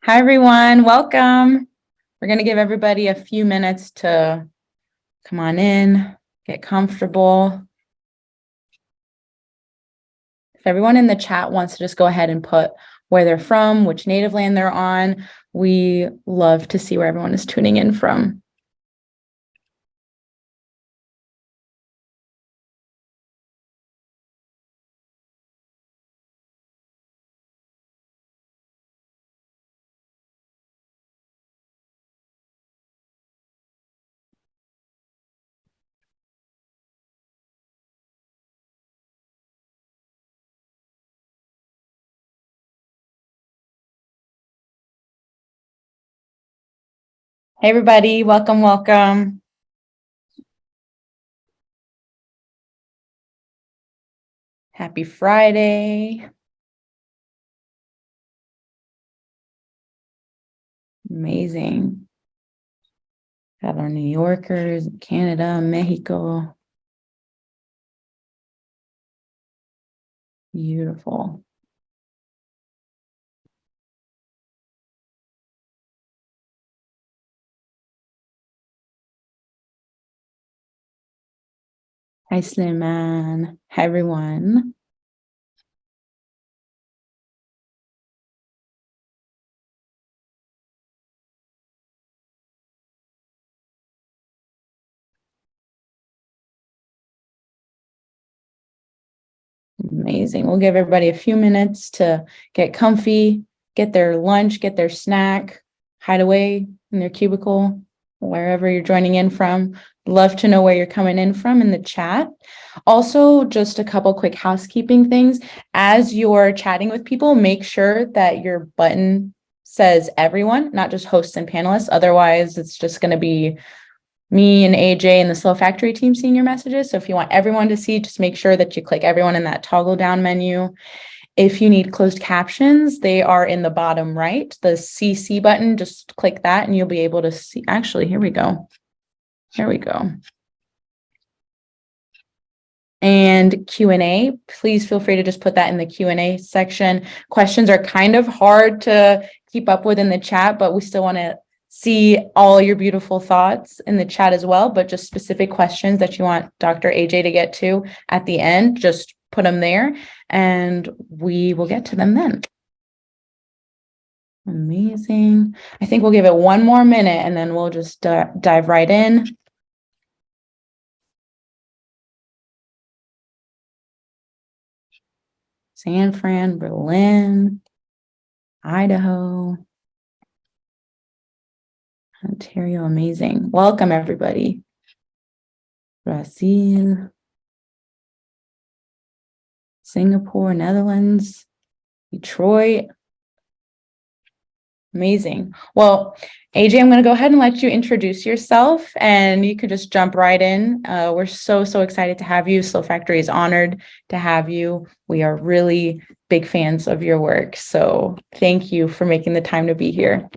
Hi, everyone. Welcome. We're going to give everybody a few minutes to come on in, get comfortable. If everyone in the chat wants to just go ahead and put where they're from, which native land they're on, we love to see where everyone is tuning in from. Hey, everybody. Welcome, welcome. Happy Friday. Amazing. Got our New Yorkers, Canada, Mexico. Beautiful. Hi, Slim Man. Hi, everyone. Amazing. We'll give everybody a few minutes to get comfy, get their lunch, get their snack, hide away in their cubicle, wherever you're joining in from. Love to know where you're coming in from in the chat. Also, just a couple quick housekeeping things. As you're chatting with people, make sure that your button says everyone, not just hosts and panelists. Otherwise, it's just going to be me and AJ and the Slow Factory team seeing your messages. So if you want everyone to see, just make sure that you click everyone in that toggle down menu. If you need closed captions, they are in the bottom right, the CC button, just click that and you'll be able to see. Actually, here we go. Here we go. And Q&A, please feel free to just put that in the Q&A section. Questions are kind of hard to keep up with in the chat, but we still want to see all your beautiful thoughts in the chat as well, but just specific questions that you want Dr. AJ to get to at the end, just put them there and we will get to them then. Amazing. I think we'll give it one more minute and then we'll just dive right in. San Fran, Berlin, Idaho, Ontario, amazing. Welcome, everybody. Brazil, Singapore, Netherlands, Detroit. Amazing. Well, AJ, I'm going to go ahead and let you introduce yourself and you could just jump right in. We're so excited to have you. Slow Factory is honored to have you. We are really big fans of your work. So thank you for making the time to be here.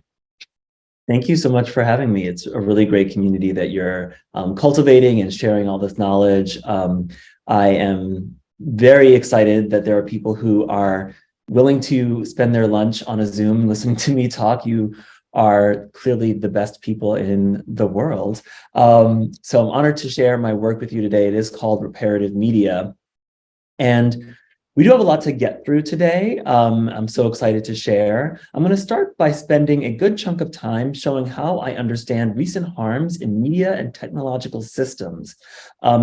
Thank you so much for having me. It's a really great community that you're cultivating and sharing all this knowledge. I am very excited that there are people who are willing to spend their lunch on a Zoom listening to me talk. You are clearly the best people in the world. So I'm honored to share my work with you today. It is called Reparative Media. And we do have a lot to get through today. I'm so excited to share. I'm going to start by spending a good chunk of time showing how I understand recent harms in media and technological systems.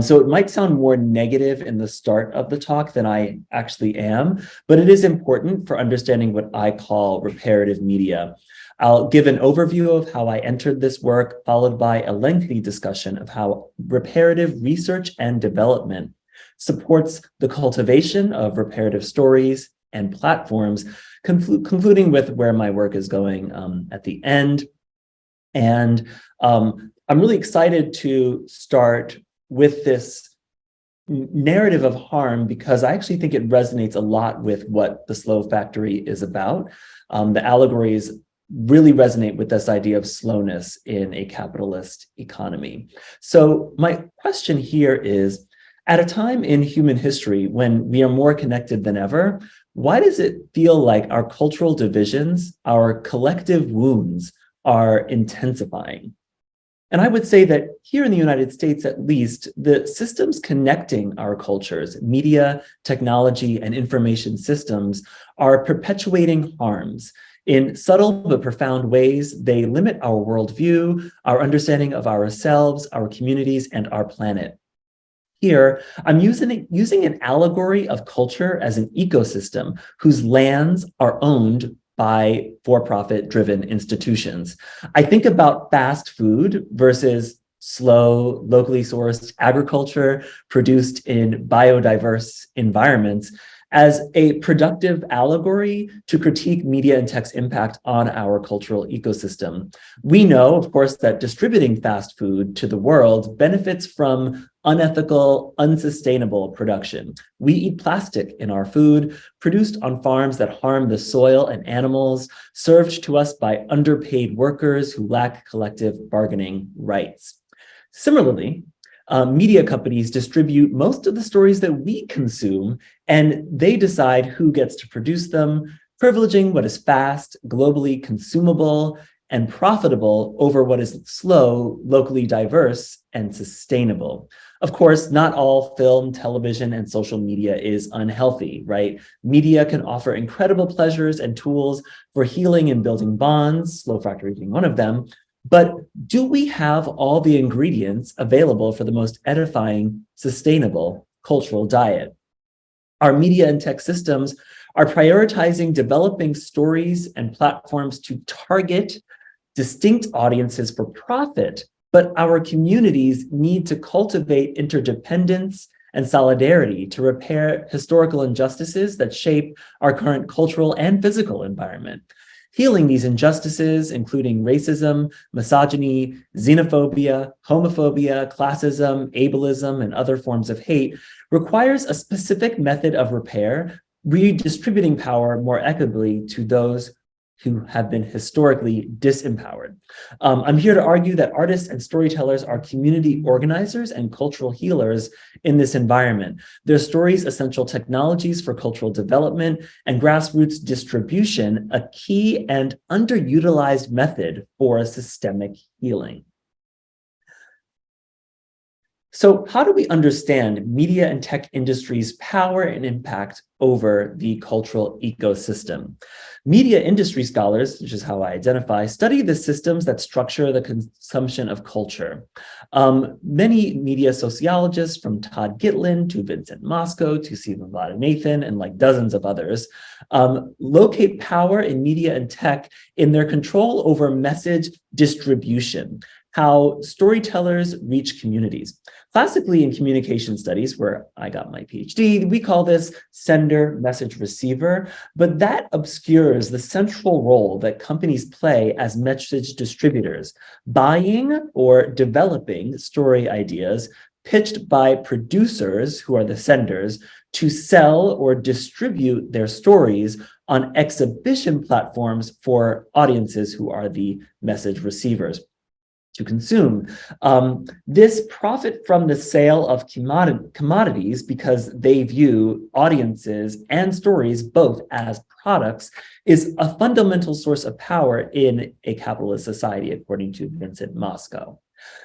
So it might sound more negative in the start of the talk than I actually am, but it is important for understanding what I call reparative media. I'll give an overview of how I entered this work, followed by a lengthy discussion of how reparative research and development supports the cultivation of reparative stories and platforms, concluding with where my work is going at the end. And I'm really excited to start with this narrative of harm because I actually think it resonates a lot with what the Slow Factory is about. The allegories really resonate with this idea of slowness in a capitalist economy. So my question here is, at a time in human history when we are more connected than ever, why does it feel like our cultural divisions, our collective wounds, are intensifying? And I would say that here in the United States, at least, the systems connecting our cultures, media, technology, and information systems, are perpetuating harms. In subtle but profound ways, they limit our worldview, our understanding of ourselves, our communities, and our planet. Here, I'm using an allegory of culture as an ecosystem whose lands are owned by for-profit driven institutions. I think about fast food versus slow, locally sourced agriculture produced in biodiverse environments as a productive allegory to critique media and tech's impact on our cultural ecosystem. We know, of course, that distributing fast food to the world benefits from unethical, unsustainable production. We eat plastic in our food, produced on farms that harm the soil and animals, served to us by underpaid workers who lack collective bargaining rights. Similarly, media companies distribute most of the stories that we consume, and they decide who gets to produce them, privileging what is fast, globally consumable, and profitable over what is slow, locally diverse, and sustainable. Of course, not all film, television, and social media is unhealthy, right? Media can offer incredible pleasures and tools for healing and building bonds, slow factor being one of them. But do we have all the ingredients available for the most edifying, sustainable cultural diet? Our media and tech systems are prioritizing developing stories and platforms to target distinct audiences for profit, but our communities need to cultivate interdependence and solidarity to repair historical injustices that shape our current cultural and physical environment. Healing these injustices, including racism, misogyny, xenophobia, homophobia, classism, ableism, and other forms of hate, requires a specific method of repair, redistributing power more equitably to those who have been historically disempowered. I'm here to argue that artists and storytellers are community organizers and cultural healers in this environment. Their stories, essential technologies for cultural development and grassroots distribution, a key and underutilized method for systemic healing. So how do we understand media and tech industry's power and impact over the cultural ecosystem? Media industry scholars, which is how I identify, study the systems that structure the consumption of culture. Many media sociologists, from Todd Gitlin to Vincent Mosco to Stephen Vadenathan and like dozens of others, locate power in media and tech in their control over message distribution, how storytellers reach communities. Classically, in communication studies, where I got my PhD, we call this sender, message, receiver, but that obscures the central role that companies play as message distributors, buying or developing story ideas pitched by producers, who are the senders, to sell or distribute their stories on exhibition platforms for audiences who are the message receivers to consume. This profit from the sale of commodities, because they view audiences and stories both as products, is a fundamental source of power in a capitalist society, according to Vincent Mosco.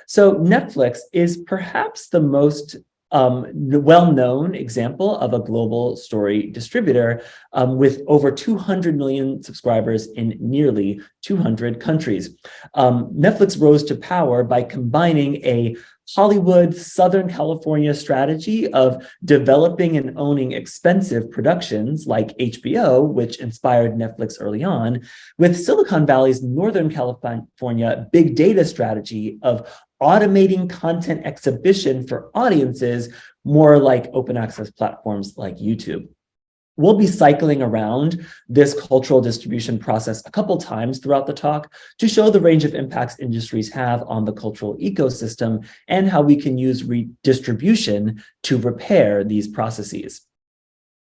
So Netflix is perhaps the most well-known example of a global story distributor with over 200 million subscribers in nearly 200 countries. Netflix rose to power by combining a Hollywood, Southern California strategy of developing and owning expensive productions like HBO, which inspired Netflix early on, with Silicon Valley's Northern California big data strategy of automating content exhibition for audiences, more like open access platforms like YouTube. We'll be cycling around this cultural distribution process a couple times throughout the talk to show the range of impacts industries have on the cultural ecosystem and how we can use redistribution to repair these processes.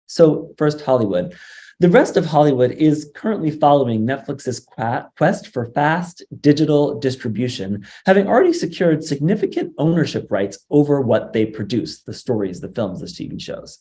So first, Hollywood. The rest of Hollywood is currently following Netflix's quest for fast digital distribution, having already secured significant ownership rights over what they produce, the stories, the films, the TV shows.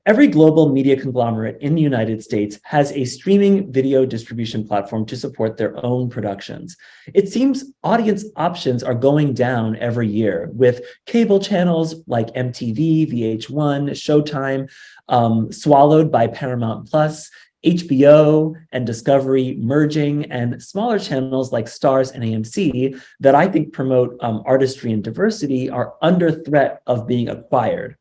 Every global media conglomerate in the United States has a streaming video distribution platform to support their own productions. It seems audience options are going down every year, with cable channels like MTV, VH1, Showtime, swallowed by Paramount Plus, HBO and Discovery merging, and smaller channels like Starz and AMC that I think promote artistry and diversity are under threat of being acquired.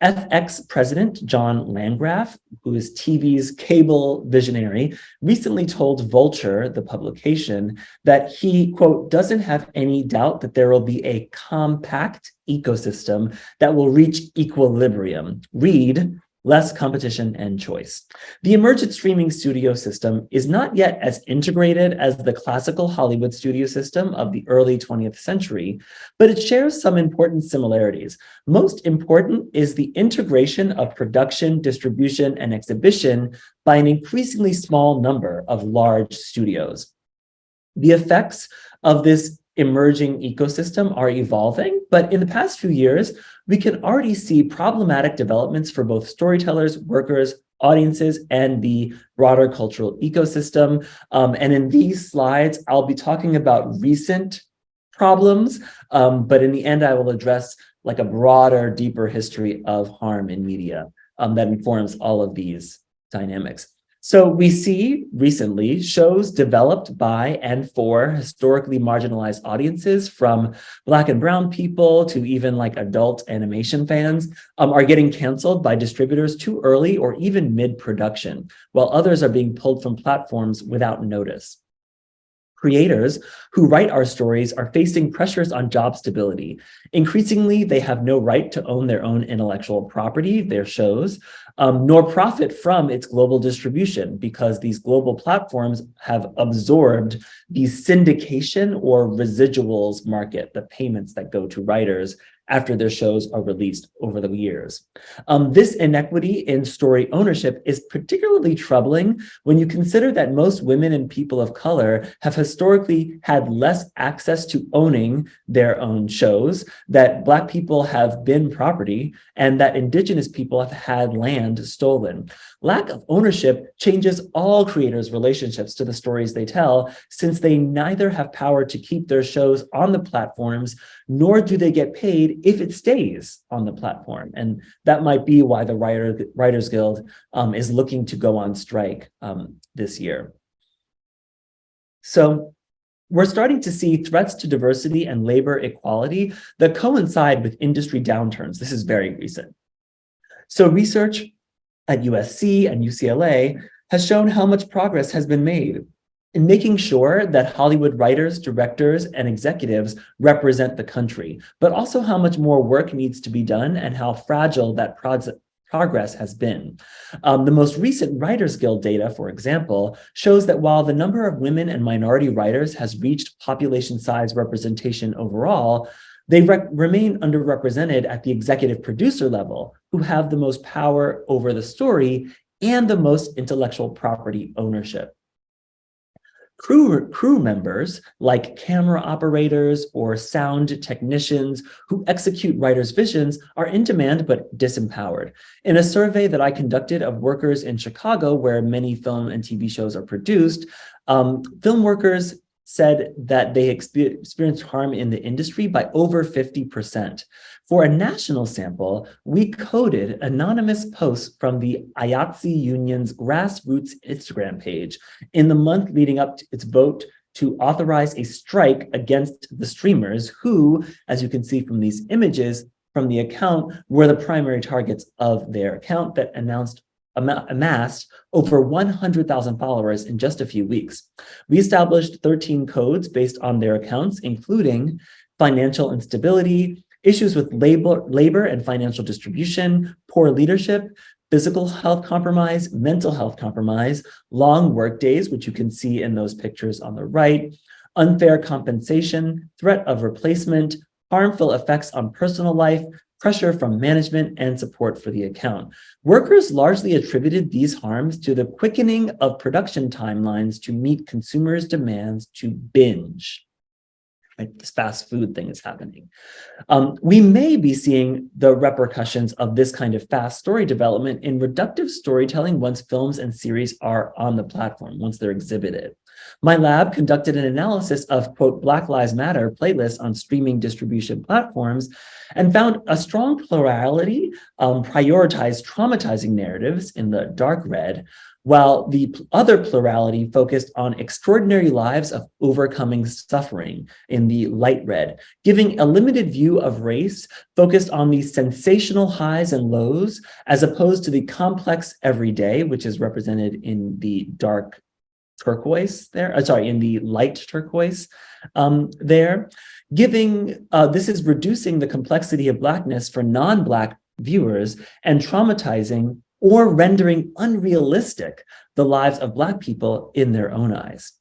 FX president John Landgraf, who is TV's cable visionary, recently told Vulture, the publication, that he, quote, doesn't have any doubt that there will be a compact ecosystem that will reach equilibrium. Read, less competition and choice. The emergent streaming studio system is not yet as integrated as the classical Hollywood studio system of the early 20th century, but it shares some important similarities. Most important is the integration of production, distribution, and exhibition by an increasingly small number of large studios. The effects of this emerging ecosystem are evolving, but in the past few years, we can already see problematic developments for both storytellers, workers, audiences, and the broader cultural ecosystem. And in these slides, I'll be talking about recent problems, but in the end, I will address like a broader, deeper history of harm in media that informs all of these dynamics. So we see recently shows developed by and for historically marginalized audiences, from Black and brown people to even like adult animation fans, are getting canceled by distributors too early or even mid-production, while others are being pulled from platforms without notice. Creators who write our stories are facing pressures on job stability. Increasingly, they have no right to own their own intellectual property, their shows, nor profit from its global distribution, because these global platforms have absorbed the syndication or residuals market, the payments that go to writers after their shows are released over the years. This inequity in story ownership is particularly troubling when you consider that most women and people of color have historically had less access to owning their own shows, that Black people have been property, and that Indigenous people have had land stolen. Lack of ownership changes all creators' relationships to the stories they tell, since they neither have power to keep their shows on the platforms, nor do they get paid if it stays on the platform. And that might be why the Writers Guild is looking to go on strike this year. So we're starting to see threats to diversity and labor equality that coincide with industry downturns. This is very recent. So research at USC and UCLA has shown how much progress has been made in making sure that Hollywood writers, directors, and executives represent the country, but also how much more work needs to be done and how fragile that progress has been. The most recent Writers Guild data, for example, shows that while the number of women and minority writers has reached population size representation overall, they remain underrepresented at the executive producer level, who have the most power over the story and the most intellectual property ownership. Crew members, like camera operators or sound technicians who execute writers' visions, are in demand but disempowered. In a survey that I conducted of workers in Chicago, where many film and TV shows are produced, film workers said that they experienced harm in the industry by over 50%. For a national sample, we coded anonymous posts from the IATSE Union's grassroots Instagram page in the month leading up to its vote to authorize a strike against the streamers who, as you can see from these images from the account, were the primary targets of their account that amassed over 100,000 followers in just a few weeks. We established 13 codes based on their accounts, including financial instability, issues with labor and financial distribution, poor leadership, physical health compromise, mental health compromise, long work days, which you can see in those pictures on the right, unfair compensation, threat of replacement, harmful effects on personal life, pressure from management, and support for the account. Workers largely attributed these harms to the quickening of production timelines to meet consumers' demands to binge. right? This fast food thing is happening. We may be seeing the repercussions of this kind of fast story development in reductive storytelling once films and series are on the platform, once they're exhibited. My lab conducted an analysis of, quote, Black Lives Matter playlists on streaming distribution platforms and found a strong plurality prioritized traumatizing narratives in the dark red, while the other plurality focused on extraordinary lives of overcoming suffering in the light red, giving a limited view of race focused on the sensational highs and lows, as opposed to the complex everyday, which is represented in the dark turquoise there, in the light turquoise there, giving, this is reducing the complexity of Blackness for non-Black viewers and traumatizing or rendering unrealistic the lives of Black people in their own eyes.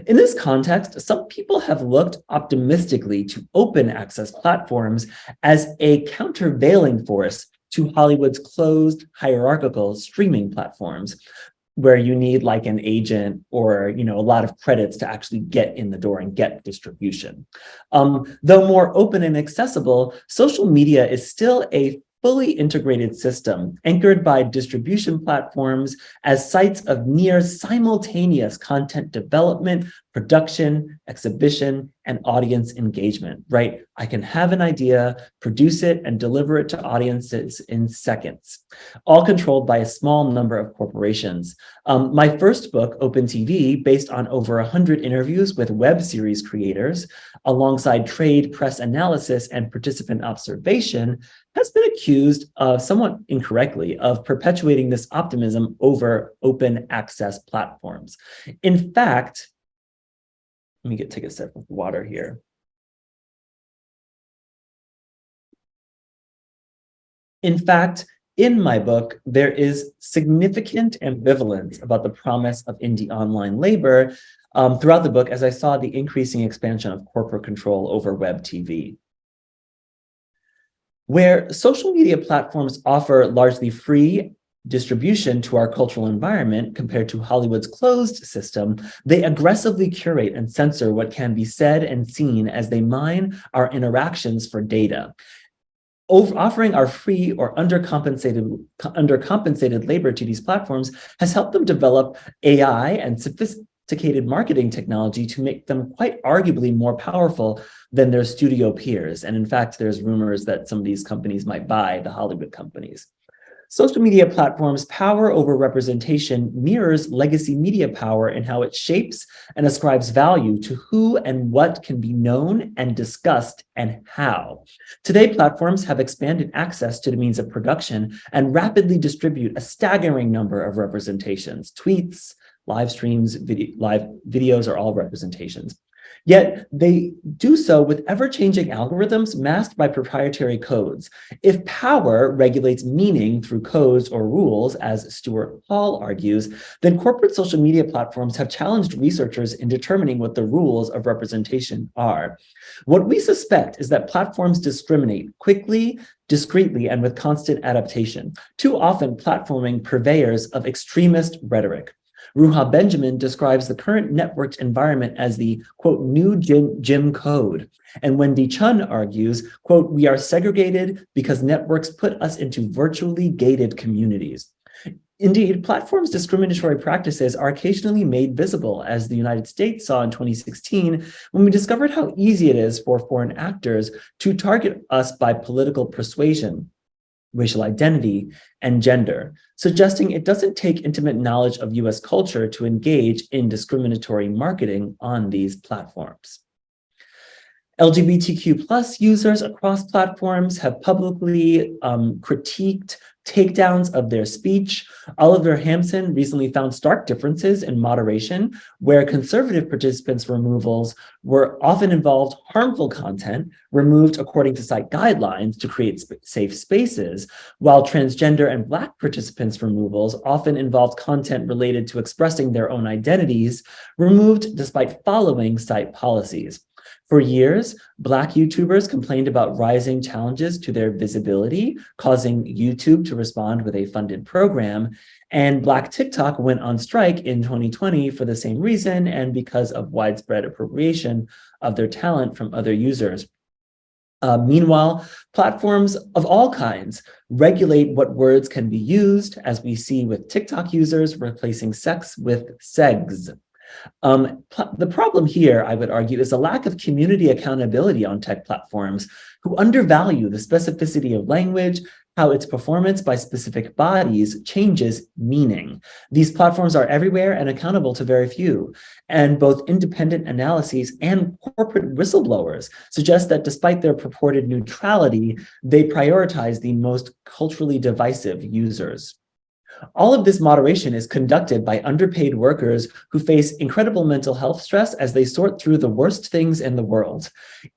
In this context, some people have looked optimistically to open access platforms as a countervailing force to Hollywood's closed hierarchical streaming platforms, where you need like an agent or a lot of credits to actually get in the door and get distribution. Though more open and accessible, social media is still a fully integrated system anchored by distribution platforms as sites of near simultaneous content development, production, exhibition, and audience engagement, right? I can have an idea, produce it, and deliver it to audiences in seconds, all controlled by a small number of corporations. My first book, Open TV, based on over 100 interviews with web series creators, alongside trade, press analysis, and participant observation, has been accused of, somewhat incorrectly, of perpetuating this optimism over open access platforms. In fact, let me take a sip of water here. In fact, in my book, there is significant ambivalence about the promise of indie online labor throughout the book, as I saw the increasing expansion of corporate control over web TV. Where social media platforms offer largely free distribution to our cultural environment compared to Hollywood's closed system, they aggressively curate and censor what can be said and seen as they mine our interactions for data. Offering our free or undercompensated labor to these platforms has helped them develop AI and sophisticated marketing technology to make them quite arguably more powerful than their studio peers. And in fact, there's rumors that some of these companies might buy the Hollywood companies. Social media platforms' power over representation mirrors legacy media power in how it shapes and ascribes value to who and what can be known and discussed and how. Today, platforms have expanded access to the means of production and rapidly distribute a staggering number of representations. Tweets, live streams, live videos are all representations. Yet they do so with ever-changing algorithms masked by proprietary codes. If power regulates meaning through codes or rules, as Stuart Hall argues, then corporate social media platforms have challenged researchers in determining what the rules of representation are. What we suspect is that platforms discriminate quickly, discreetly, and with constant adaptation, too often platforming purveyors of extremist rhetoric. Ruha Benjamin describes the current networked environment as the, quote, new Jim code. And Wendy Chun argues, quote, we are segregated because networks put us into virtually gated communities. Indeed, platforms' discriminatory practices are occasionally made visible, as the United States saw in 2016, when we discovered how easy it is for foreign actors to target us by political persuasion, racial identity, and gender, suggesting it doesn't take intimate knowledge of US culture to engage in discriminatory marketing on these platforms. LGBTQ+ users across platforms have publicly critiqued takedowns of their speech. Oliver Hampson recently found stark differences in moderation, where conservative participants' removals were often involved harmful content removed according to site guidelines to create safe spaces, while transgender and Black participants' removals often involved content related to expressing their own identities, removed despite following site policies. For years, Black YouTubers complained about rising challenges to their visibility, causing YouTube to respond with a funded program. And Black TikTok went on strike in 2020 for the same reason and because of widespread appropriation of their talent from other users. Meanwhile, platforms of all kinds regulate what words can be used, as we see with TikTok users replacing sex with segs. The problem here, I would argue, is a lack of community accountability on tech platforms who undervalue the specificity of language, how its performance by specific bodies changes meaning. These platforms are everywhere and accountable to very few, and both independent analyses and corporate whistleblowers suggest that despite their purported neutrality, they prioritize the most culturally divisive users. All of this moderation is conducted by underpaid workers who face incredible mental health stress as they sort through the worst things in the world.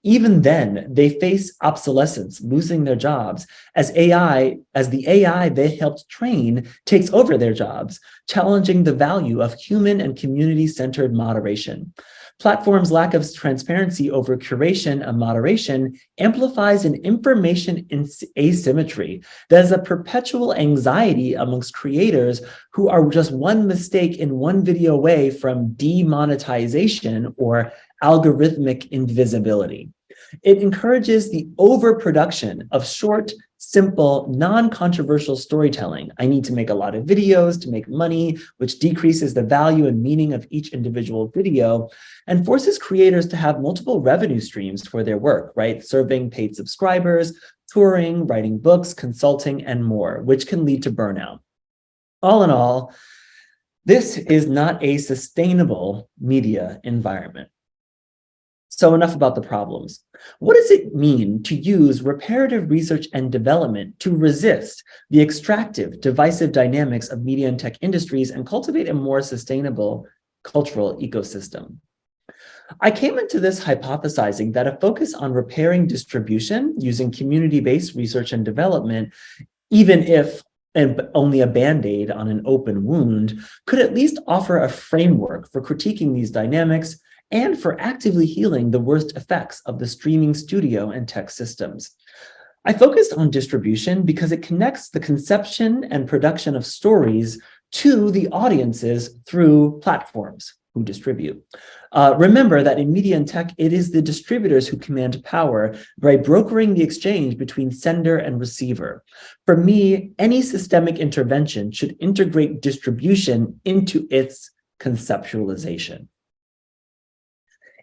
Even then, they face obsolescence, losing their jobs, as the AI they helped train takes over their jobs, challenging the value of human and community-centered moderation. Platforms' lack of transparency over curation and moderation amplifies an information asymmetry that is a perpetual anxiety amongst creators who are just one mistake in one video away from demonetization or algorithmic invisibility. It encourages the overproduction of short, simple, non-controversial storytelling. I need to make a lot of videos to make money, which decreases the value and meaning of each individual video and forces creators to have multiple revenue streams for their work, right? Serving paid subscribers, touring, writing books, consulting, and more, which can lead to burnout. All in all, this is not a sustainable media environment. So enough about the problems. What does it mean to use reparative research and development to resist the extractive, divisive dynamics of media and tech industries and cultivate a more sustainable cultural ecosystem? I came into this hypothesizing that a focus on repairing distribution using community-based research and development, even if and only a Band-Aid on an open wound, could at least offer a framework for critiquing these dynamics and for actively healing the worst effects of the streaming studio and tech systems. I focused on distribution because it connects the conception and production of stories to the audiences through platforms who distribute. Remember that in media and tech, it is the distributors who command power by brokering the exchange between sender and receiver. For me, any systemic intervention should integrate distribution into its conceptualization.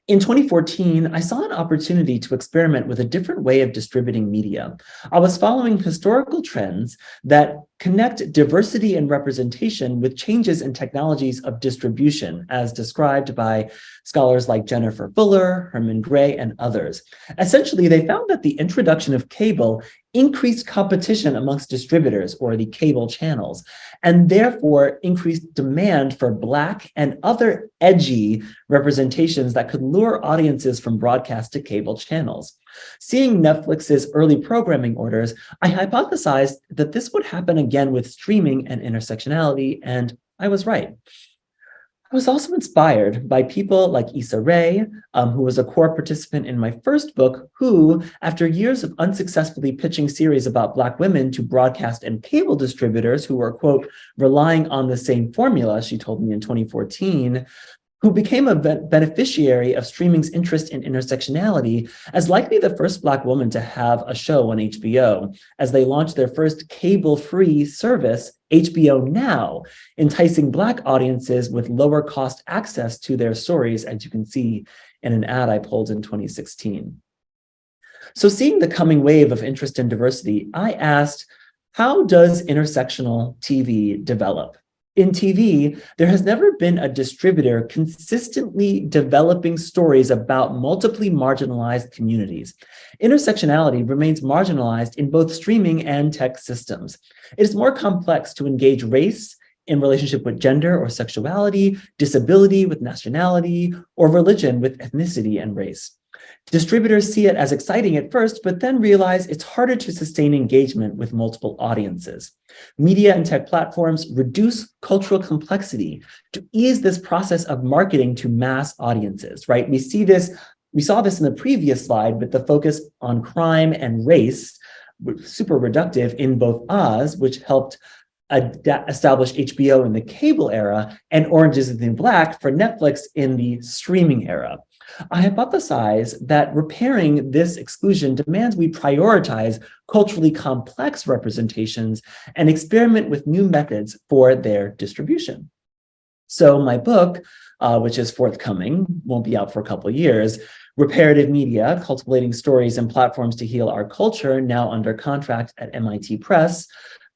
In 2014, I saw an opportunity to experiment with a different way of distributing media. I was following historical trends that connect diversity and representation with changes in technologies of distribution, as described by scholars like Jennifer Fuller, Herman Gray, and others. Essentially, they found that the introduction of cable increased competition amongst distributors, or the cable channels, and therefore increased demand for Black and other edgy representations that could lure audiences from broadcast to cable channels. Seeing Netflix's early programming orders, I hypothesized that this would happen again with streaming and intersectionality, and I was right. I was also inspired by people like Issa Rae, who was a core participant in my first book, who, after years of unsuccessfully pitching series about Black women to broadcast and cable distributors who were, quote, relying on the same formula, she told me in 2014, who became a beneficiary of streaming's interest in intersectionality as likely the first Black woman to have a show on HBO, as they launched their first cable-free service, HBO Now, enticing Black audiences with lower cost access to their stories, as you can see in an ad I pulled in 2016. So seeing the coming wave of interest in diversity, I asked, how does intersectional TV develop? In TV, there has never been a distributor consistently developing stories about multiply marginalized communities. Intersectionality remains marginalized in both streaming and tech systems. It is more complex to engage race in relationship with gender or sexuality, disability with nationality, or religion with ethnicity and race. Distributors see it as exciting at first, but then realize it's harder to sustain engagement with multiple audiences. Media and tech platforms reduce cultural complexity to ease this process of marketing to mass audiences, right? We see this We saw this in the previous slide with the focus on crime and race, super reductive in both Oz, which helped establish HBO in the cable era, and Orange is the New Black for Netflix in the streaming era. I hypothesize that repairing this exclusion demands we prioritize culturally complex representations and experiment with new methods for their distribution. So my book, which is forthcoming, won't be out for a couple of years, Reparative Media, Cultivating Stories and Platforms to Heal Our Culture, now under contract at MIT Press,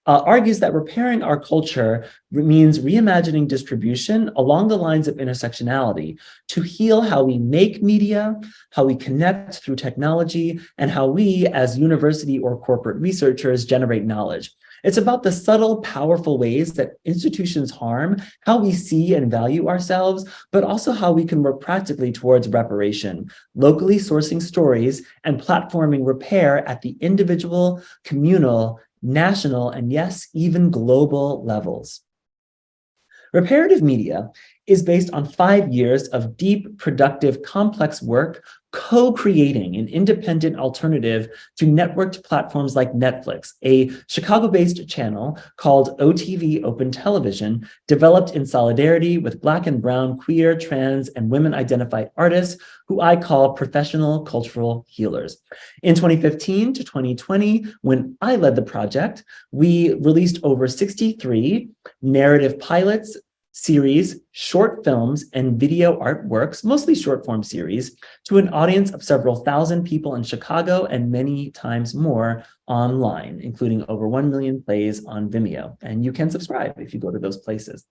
argues that repairing our culture means reimagining distribution along the lines of intersectionality to heal how we make media, how we connect through technology, and how we, as university or corporate researchers, generate knowledge. It's about the subtle, powerful ways that institutions harm how we see and value ourselves, but also how we can work practically towards reparation, locally sourcing stories and platforming repair at the individual, communal, national, and yes, even global levels. Reparative media is based on 5 years of deep, productive, complex work co-creating an independent alternative to networked platforms like Netflix, a Chicago-based channel called OTV Open Television, developed in solidarity with Black and Brown, queer, trans, and women-identified artists who I call professional cultural healers. In 2015 to 2020, when I led the project, we released over 63 narrative pilots, series, short films, and video artworks, mostly short form series, to an audience of several thousand people in Chicago and many times more online, including over 1 million plays on Vimeo. And you can subscribe if you go to those places.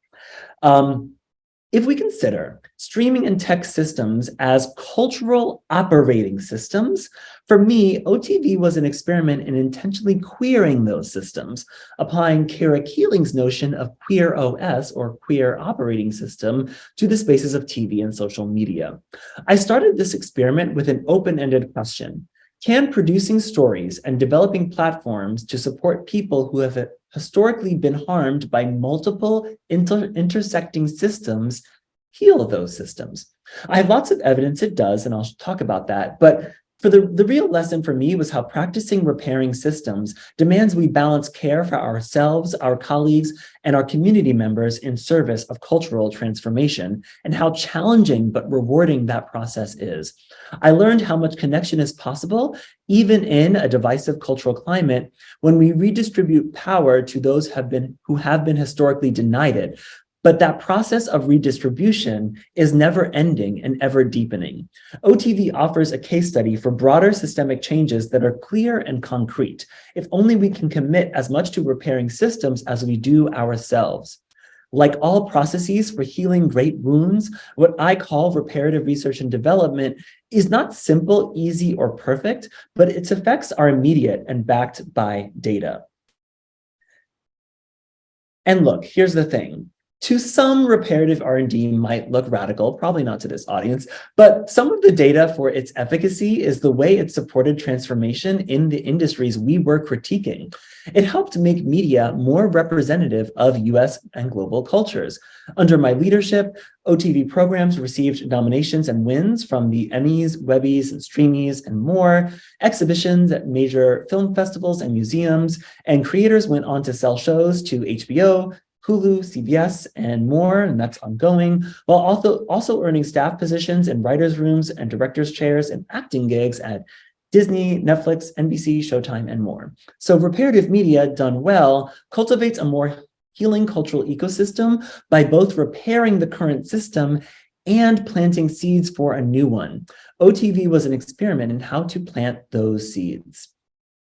If we consider streaming and tech systems as cultural operating systems, for me, OTV was an experiment in intentionally queering those systems, applying Kara Keeling's notion of queer OS, or queer operating system, to the spaces of TV and social media. I started this experiment with an open-ended question. Can producing stories and developing platforms to support people who have historically been harmed by multiple intersecting systems heal those systems? I have lots of evidence it does, and I'll talk about that, but for the real lesson for me was how practicing repairing systems demands we balance care for ourselves, our colleagues, and our community members in service of cultural transformation, and how challenging but rewarding that process is. I learned how much connection is possible, even in a divisive cultural climate, when we redistribute power to those who have been historically denied it. But that process of redistribution is never ending and ever deepening. OTV offers a case study for broader systemic changes that are clear and concrete, if only we can commit as much to repairing systems as we do ourselves. Like all processes for healing great wounds, what I call reparative research and development is not simple, easy, or perfect, but its effects are immediate and backed by data. And look, here's the thing. To some, reparative R&D might look radical, probably not to this audience, but some of the data for its efficacy is the way it supported transformation in the industries we were critiquing. It helped make media more representative of US and global cultures. Under my leadership, OTV programs received nominations and wins from the Emmys, Webbies, and Streamies, and more, exhibitions at major film festivals and museums, and creators went on to sell shows to HBO, Hulu, CBS, and more, and that's ongoing, while also earning staff positions in writers' rooms and directors' chairs and acting gigs at Disney, Netflix, NBC, Showtime, and more. So reparative media, done well, cultivates a more healing cultural ecosystem by both repairing the current system and planting seeds for a new one. OTV was an experiment in how to plant those seeds.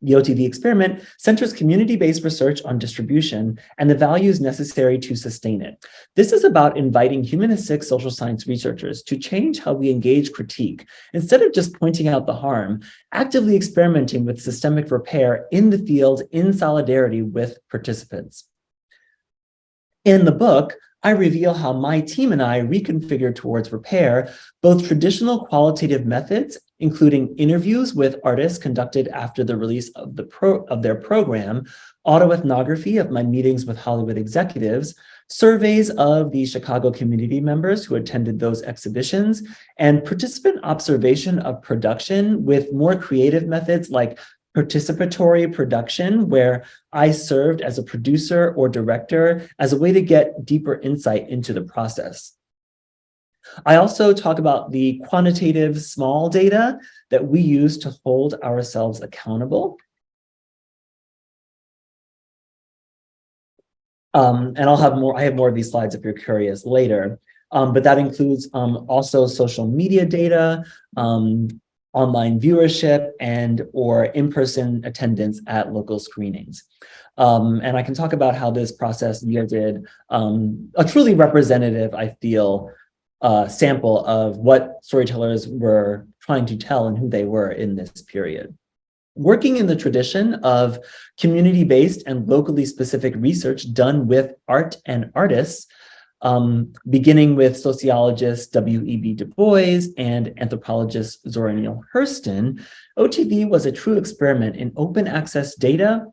The OTV experiment centers community-based research on distribution and the values necessary to sustain it. This is about inviting humanistic social science researchers to change how we engage critique, instead of just pointing out the harm, actively experimenting with systemic repair in the field in solidarity with participants. In the book, I reveal how my team and I reconfigured towards repair both traditional qualitative methods, including interviews with artists conducted after the release of their program, autoethnography of my meetings with Hollywood executives, surveys of the Chicago community members who attended those exhibitions, and participant observation of production with more creative methods like participatory production, where I served as a producer or director as a way to get deeper insight into the process. I also talk about the quantitative small data that we use to hold ourselves accountable. And I have more of these slides if you're curious later. But that includes also social media data, online viewership, and or in-person attendance at local screenings. And I can talk about how this process yielded a truly representative, I feel, sample of what storytellers were trying to tell and who they were in this period. Working in the tradition of community-based and locally specific research done with art and artists, beginning with sociologist W.E.B. Du Bois and anthropologist Zora Neale Hurston, OTV was a true experiment in open access data,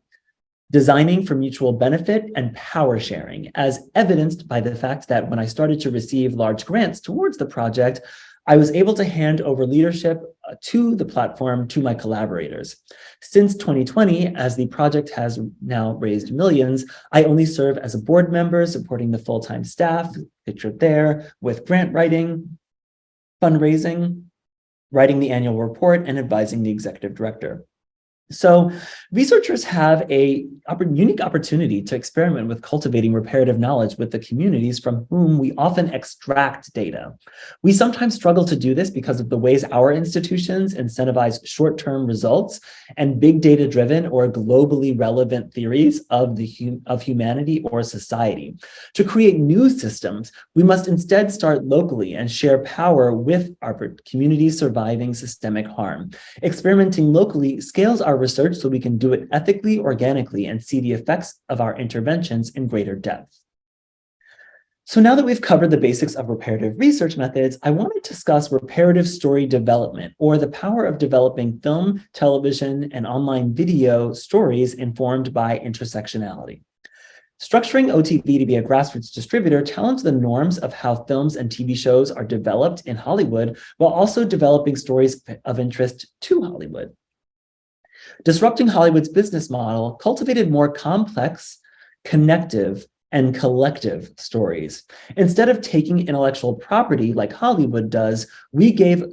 designing for mutual benefit and power sharing, as evidenced by the fact that when I started to receive large grants towards the project, I was able to hand over leadership to the platform to my collaborators. Since 2020, as the project has now raised millions, I only serve as a board member supporting the full-time staff, pictured there, with grant writing, fundraising, writing the annual report, and advising the executive director. So researchers have a unique opportunity to experiment with cultivating reparative knowledge with the communities from whom we often extract data. We sometimes struggle to do this because of the ways our institutions incentivize short-term results and big data-driven or globally relevant theories of humanity or society. To create new systems, we must instead start locally and share power with our communities surviving systemic harm. Experimenting locally scales our research so we can do it ethically, organically, and see the effects of our interventions in greater depth. So now that we've covered the basics of reparative research methods, I want to discuss reparative story development, or the power of developing film, television, and online video stories informed by intersectionality. Structuring OTV to be a grassroots distributor challenges the norms of how films and TV shows are developed in Hollywood, while also developing stories of interest to Hollywood. Disrupting Hollywood's business model cultivated more complex, connective, and collective stories. Instead of taking intellectual property like Hollywood does, we gave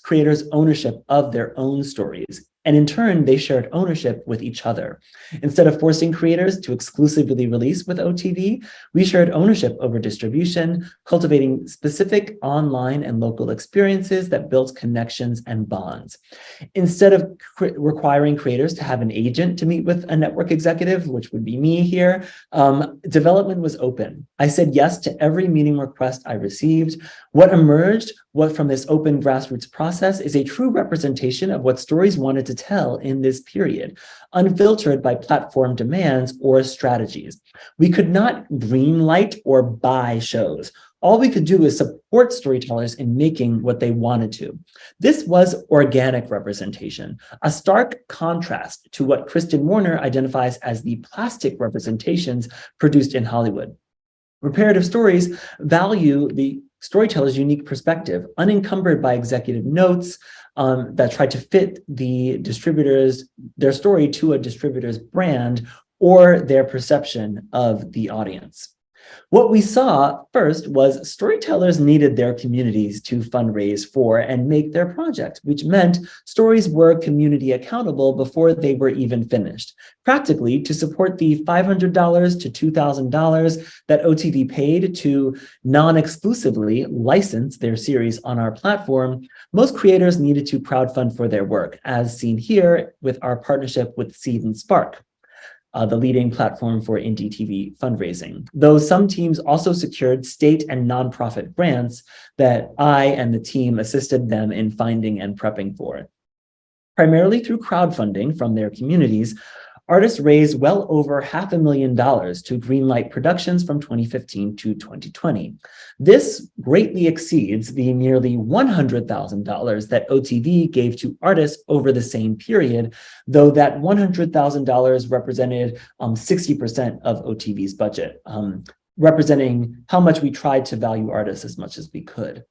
creators ownership of their own stories. And in turn, they shared ownership with each other. Instead of forcing creators to exclusively release with OTV, we shared ownership over distribution, cultivating specific online and local experiences that built connections and bonds. Instead of requiring creators to have an agent to meet with a network executive, which would be me here, development was open. I said yes to every meeting request I received. What emerged from this open grassroots process is a true representation of what stories wanted to tell in this period, unfiltered by platform demands or strategies. We could not greenlight or buy shows. All we could do is support storytellers in making what they wanted to. This was organic representation, a stark contrast to what Kristen Warner identifies as the plastic representations produced in Hollywood. Reparative stories value the storyteller's unique perspective, unencumbered by executive notes that try to fit their story to a distributor's brand or their perception of the audience. What we saw first was storytellers needed their communities to fundraise for and make their project, which meant stories were community accountable before they were even finished. Practically, to support the $500 to $2,000 that OTV paid to non-exclusively license their series on our platform, most creators needed to crowdfund for their work, as seen here with our partnership with Seed and Spark, the leading platform for indie TV fundraising. Though some teams also secured state and nonprofit grants that I and the team assisted them in finding and prepping for. Primarily through crowdfunding from their communities, artists raised well over $500,000 to greenlight productions from 2015 to 2020. This greatly exceeds the nearly $100,000 that OTV gave to artists over the same period, though that $100,000 represented 60% of OTV's budget, representing how much we tried to value artists as much as we could.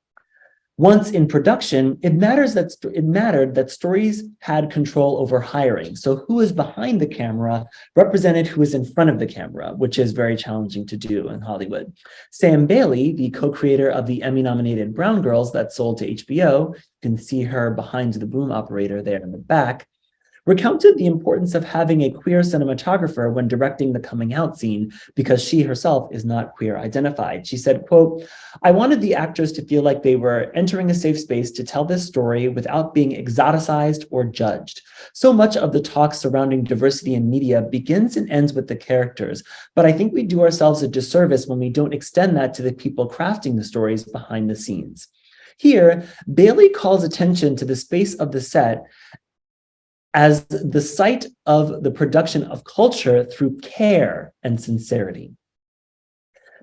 Once in production, it mattered that stories had control over hiring. So who is behind the camera represented who is in front of the camera, which is very challenging to do in Hollywood. Sam Bailey, the co-creator of the Emmy-nominated Brown Girls that sold to HBO, you can see her behind the boom operator there in the back, recounted the importance of having a queer cinematographer when directing the coming out scene because she herself is not queer identified. She said, quote, "I wanted the actors to feel like they were entering a safe space to tell this story without being exoticized or judged. So much of the talk surrounding diversity in media begins and ends with the characters, but I think we do ourselves a disservice when we don't extend that to the people crafting the stories behind the scenes." Here, Bailey calls attention to the space of the set as the site of the production of culture through care and sincerity.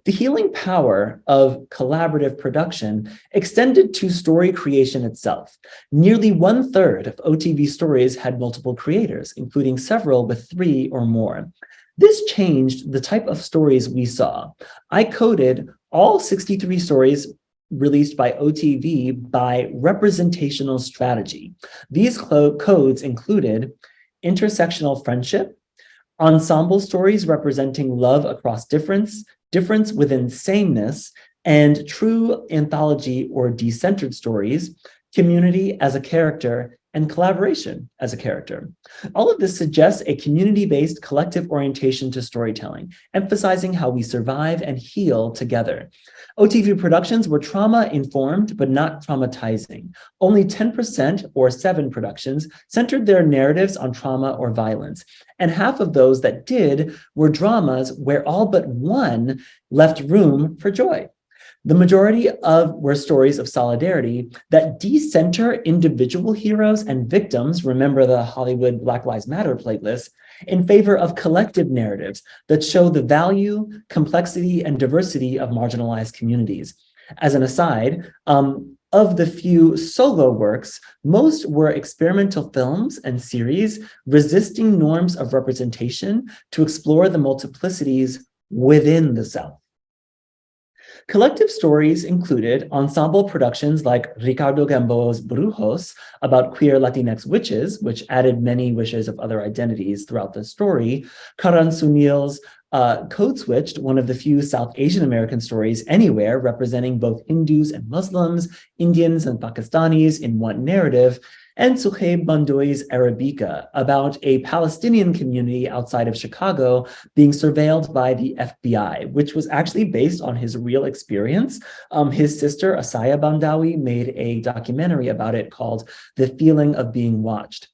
The healing power of collaborative production extended to story creation itself. Nearly 1/3 of OTV stories had multiple creators, including several with 3 or more. This changed the type of stories we saw. I coded all 63 stories released by OTV by representational strategy. These codes included intersectional friendship, ensemble stories representing love across difference, difference within sameness, and true anthology or decentered stories, community as a character, and collaboration as a character. All of this suggests a community-based collective orientation to storytelling, emphasizing how we survive and heal together. OTV productions were trauma-informed, but not traumatizing. Only 10%, or 7 productions, centered their narratives on trauma or violence. And half of those that did were dramas where all but one left room for joy. The majority were stories of solidarity that decenter individual heroes and victims, remember the Hollywood Black Lives Matter playlist, in favor of collective narratives that show the value, complexity, and diversity of marginalized communities. As an aside, of the few solo works, most were experimental films and series resisting norms of representation to explore the multiplicities within the South. Collective stories included ensemble productions like Ricardo Gamboa's Brujos about queer Latinx witches, which added many wishes of other identities throughout the story. Karan Sunil's Code Switched, one of the few South Asian American stories anywhere representing both Hindus and Muslims, Indians and Pakistanis in one narrative, and Suhaib Bandoi's Arabica, about a Palestinian community outside of Chicago being surveilled by the FBI, which was actually based on his real experience. His sister, Asaya Bandawi, made a documentary about it called The Feeling of Being Watched.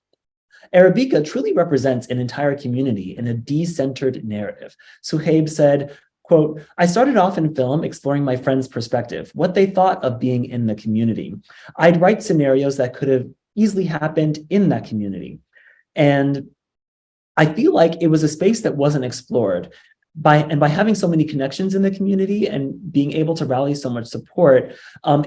Arabica truly represents an entire community in a decentered narrative. Suhaib said, quote, "I started off in film exploring my friends' perspective, what they thought of being in the community. I'd write scenarios that could have easily happened in that community. And I feel like it was a space that wasn't explored. By having so many connections in the community and being able to rally so much support,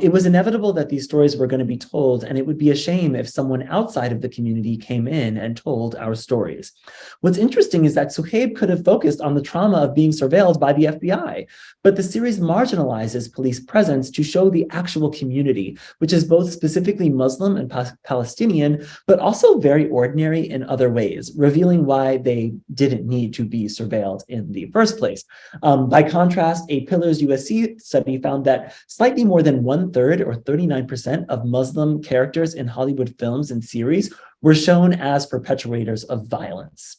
it was inevitable that these stories were going to be told, and it would be a shame if someone outside of the community came in and told our stories." What's interesting is that Suhaib could have focused on the trauma of being surveilled by the FBI, but the series marginalizes police presence to show the actual community, which is both specifically Muslim and Palestinian, but also very ordinary in other ways, revealing why they didn't need to be surveilled in the first place. By contrast, a Pillars USC study found that slightly more than 1/3, or 39%, of Muslim characters in Hollywood films and series were shown as perpetrators of violence.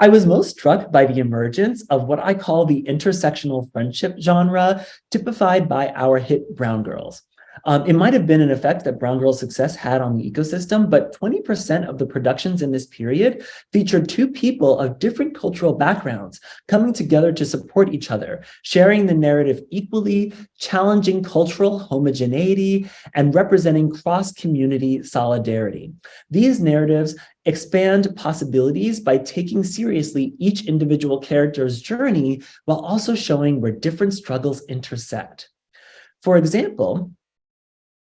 I was most struck by the emergence of what I call the intersectional friendship genre, typified by our hit Brown Girls. It might have been an effect that Brown Girl's success had on the ecosystem, but 20% of the productions in this period featured two people of different cultural backgrounds coming together to support each other, sharing the narrative equally, challenging cultural homogeneity, and representing cross-community solidarity. These narratives expand possibilities by taking seriously each individual character's journey while also showing where different struggles intersect. For example,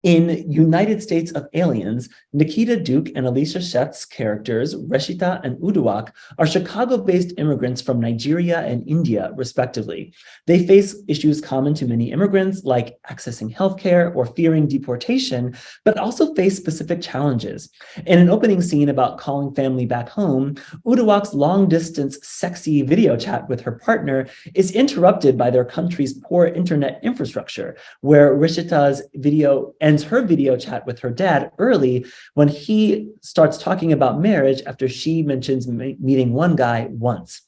in United States of Aliens, Nikita Duke and Alicia Sheft's characters, Reshita and Uduak, are Chicago-based immigrants from Nigeria and India, respectively. They face issues common to many immigrants, like accessing healthcare or fearing deportation, but also face specific challenges. In an opening scene about calling family back home, Uduak's long-distance sexy video chat with her partner is interrupted by their country's poor internet infrastructure, where Reshita's video ends her video chat with her dad early when he starts talking about marriage after she mentions meeting one guy once.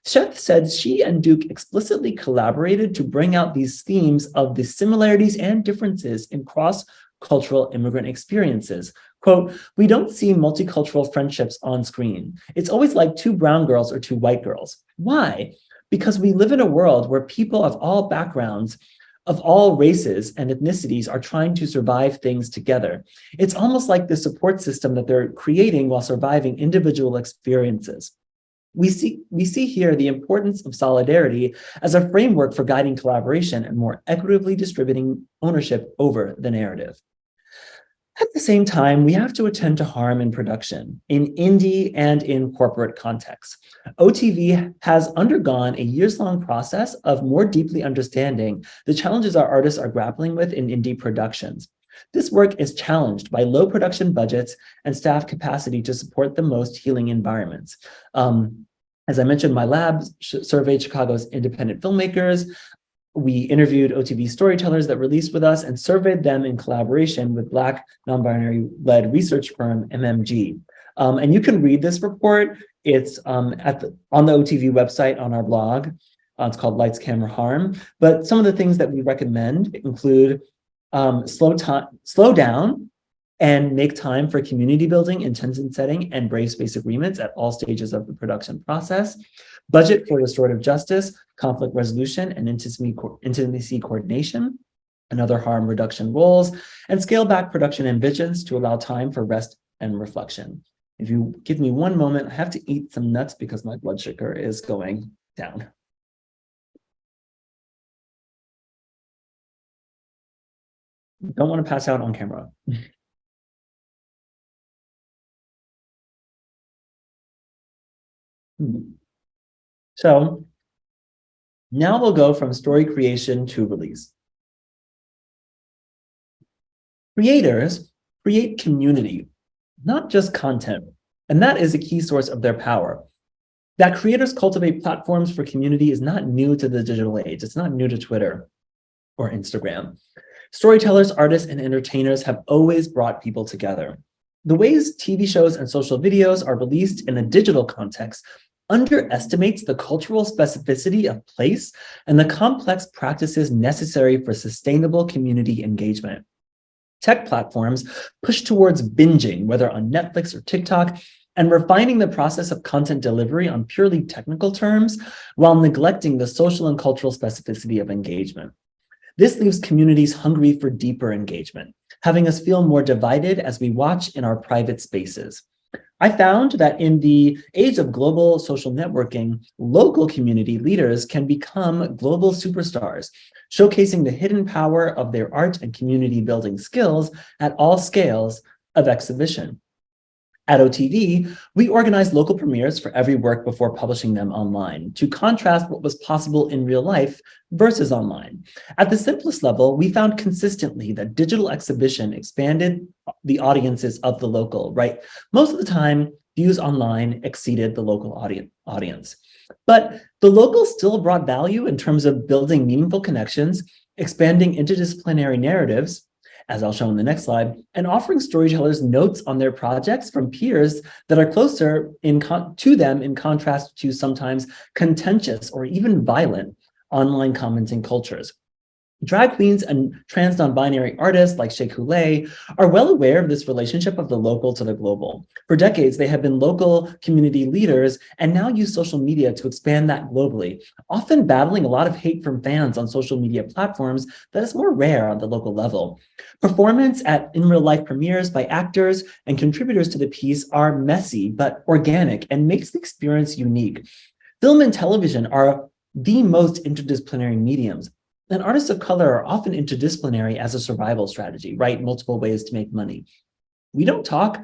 Sheth said she and Duke explicitly collaborated to bring out these themes of the similarities and differences in cross-cultural immigrant experiences. Quote, "We don't see multicultural friendships on screen. It's always like two brown girls or two white girls. Why? Because we live in a world where people of all backgrounds, of all races and ethnicities are trying to survive things together. It's almost like the support system that they're creating while surviving individual experiences. We see here the importance of solidarity as a framework for guiding collaboration and more equitably distributing ownership over the narrative." At the same time, we have to attend to harm in production, in indie and in corporate contexts. OTV has undergone a years-long process of more deeply understanding the challenges our artists are grappling with in indie productions. This work is challenged by low production budgets and staff capacity to support the most healing environments. As I mentioned, my lab surveyed Chicago's independent filmmakers. We interviewed OTV storytellers that released with us and surveyed them in collaboration with Black non-binary-led research firm MMG. And you can read this report. It's on the OTV website on our blog. It's called Lights, Camera, Harm. But some of the things that we recommend include slow down and make time for community building, intention setting, and brave space agreements at all stages of the production process. Budget for restorative justice, conflict resolution, and intimacy coordination, and other harm reduction roles, and scale back production ambitions to allow time for rest and reflection. If you give me one moment, I have to eat some nuts because my blood sugar is going down. Don't want to pass out on camera. So now we'll go from story creation to release. Creators create community, not just content, and that is a key source of their power. That creators cultivate platforms for community is not new to the digital age. It's not new to Twitter or Instagram. Storytellers, artists, and entertainers have always brought people together. The ways TV shows and social videos are released in a digital context underestimates the cultural specificity of place and the complex practices necessary for sustainable community engagement. Tech platforms push towards binging, whether on Netflix or TikTok, and refining the process of content delivery on purely technical terms while neglecting the social and cultural specificity of engagement. This leaves communities hungry for deeper engagement, having us feel more divided as we watch in our private spaces. I found that in the age of global social networking, local community leaders can become global superstars, showcasing the hidden power of their art and community building skills at all scales of exhibition. At OTV, we organized local premieres for every work before publishing them online to contrast what was possible in real life versus online. At the simplest level, we found consistently that digital exhibition expanded the audiences of the local, right? Most of the time, views online exceeded the local audience. But the local still brought value in terms of building meaningful connections, expanding interdisciplinary narratives, as I'll show in the next slide, and offering storytellers notes on their projects from peers that are closer to them in contrast to sometimes contentious or even violent online commenting cultures. Drag queens and trans non-binary artists like Shea Coulee are well aware of this relationship of the local to the global. For decades, they have been local community leaders and now use social media to expand that globally, often battling a lot of hate from fans on social media platforms that is more rare on the local level. Performance at in real life premieres by actors and contributors to the piece are messy but organic and makes the experience unique. Film and television are the most interdisciplinary mediums. And artists of color are often interdisciplinary as a survival strategy, right? Multiple ways to make money. We don't talk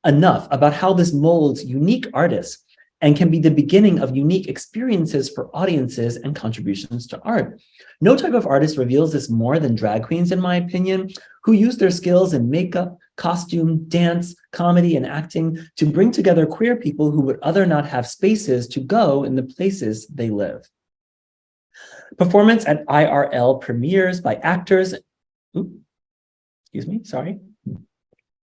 enough about how this molds unique artists and can be the beginning of unique experiences for audiences and contributions to art. No type of artist reveals this more than drag queens, in my opinion, who use their skills in makeup, costume, dance, comedy, and acting to bring together queer people who would other not have spaces to go in the places they live. Performance at IRL premieres by actors,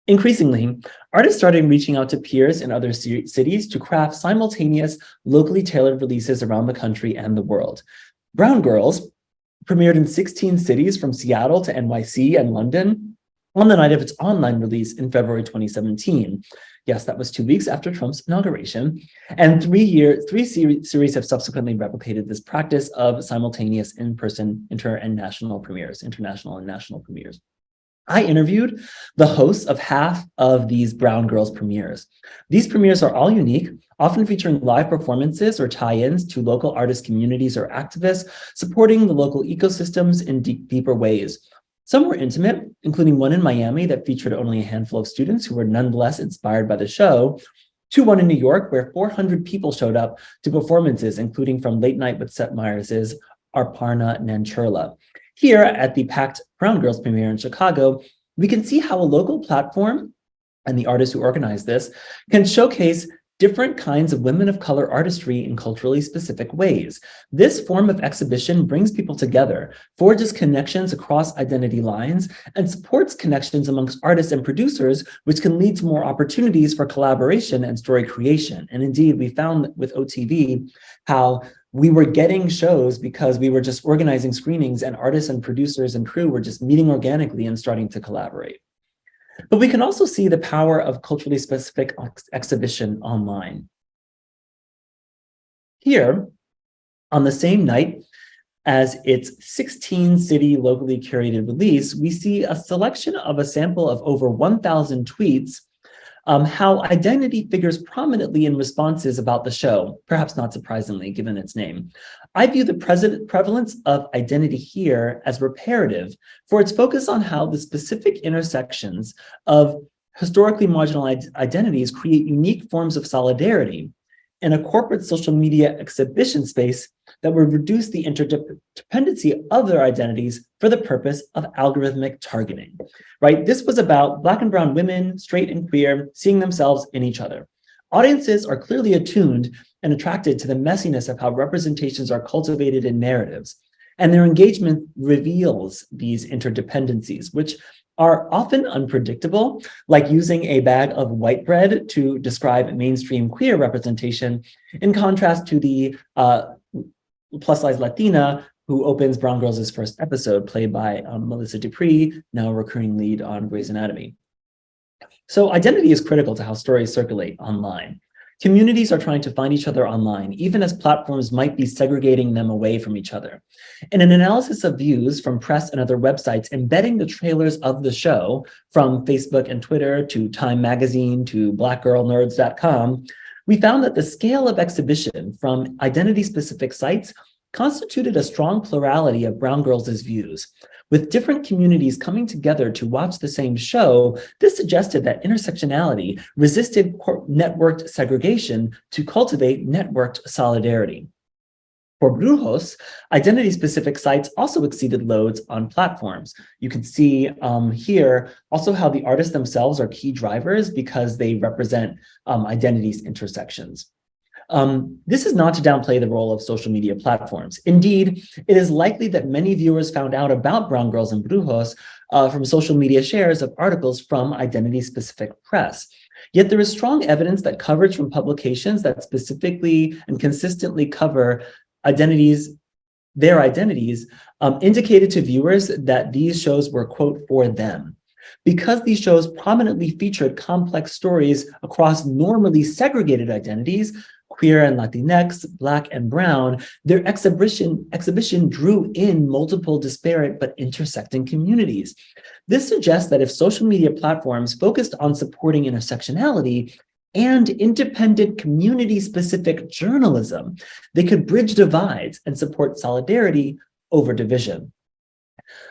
Increasingly, artists started reaching out to peers in other cities to craft simultaneous, locally tailored releases around the country and the world. Brown Girls premiered in 16 cities from Seattle to NYC and London on the night of its online release in February 2017. Yes, that was 2 weeks after Trump's inauguration. And three series have subsequently replicated this practice of simultaneous in-person international and national premieres. I interviewed the hosts of half of these Brown Girls premieres. These premieres are all unique, often featuring live performances or tie-ins to local artist communities or activists, supporting the local ecosystems in deeper ways. Some were intimate, including one in Miami that featured only a handful of students who were nonetheless inspired by the show, to one in New York where 400 people showed up to performances, including from Late Night with Seth Meyers' Aparna Nancherla. Here at the packed Brown Girls premiere in Chicago, we can see how a local platform and the artists who organize this can showcase different kinds of women of color artistry in culturally specific ways. This form of exhibition brings people together, forges connections across identity lines, and supports connections amongst artists and producers, which can lead to more opportunities for collaboration and story creation. And indeed, we found with OTV how we were getting shows because we were just organizing screenings and artists and producers and crew were just meeting organically and starting to collaborate. But we can also see the power of culturally specific exhibition online. Here, on the same night as its 16-city locally curated release, we see a selection of a sample of over 1,000 tweets, how identity figures prominently in responses about the show, perhaps not surprisingly, given its name. I view the prevalence of identity here as reparative for its focus on how the specific intersections of historically marginalized identities create unique forms of solidarity in a corporate social media exhibition space that would reduce the interdependency of their identities for the purpose of algorithmic targeting, right? This was about Black and brown women, straight and queer, seeing themselves in each other. Audiences are clearly attuned and attracted to the messiness of how representations are cultivated in narratives, and their engagement reveals these interdependencies, which are often unpredictable, like using a bag of white bread to describe mainstream queer representation, in contrast to the plus-size Latina who opens Brown Girls' first episode, played by Melissa Dupree, now a recurring lead on Grey's Anatomy. So identity is critical to how stories circulate online. Communities are trying to find each other online, even as platforms might be segregating them away from each other. In an analysis of views from press and other websites embedding the trailers of the show, from Facebook and Twitter to Time Magazine to blackgirlnerds.com, we found that the scale of exhibition from identity-specific sites constituted a strong plurality of Brown Girls' views. With different communities coming together to watch the same show, this suggested that intersectionality resisted networked segregation to cultivate networked solidarity. For Brujos, identity-specific sites also exceeded loads on platforms. You can see here also how the artists themselves are key drivers because they represent identities intersections. This is not to downplay the role of social media platforms. Indeed, it is likely that many viewers found out about Brown Girls and Brujos from social media shares of articles from identity-specific press. Yet there is strong evidence that coverage from publications that specifically and consistently cover identities their identities, indicated to viewers that these shows were, quote, for them. Because these shows prominently featured complex stories across normally segregated identities, queer and Latinx, Black and brown, their exhibition drew in multiple disparate but intersecting communities. This suggests that if social media platforms focused on supporting intersectionality and independent community-specific journalism, they could bridge divides and support solidarity over division.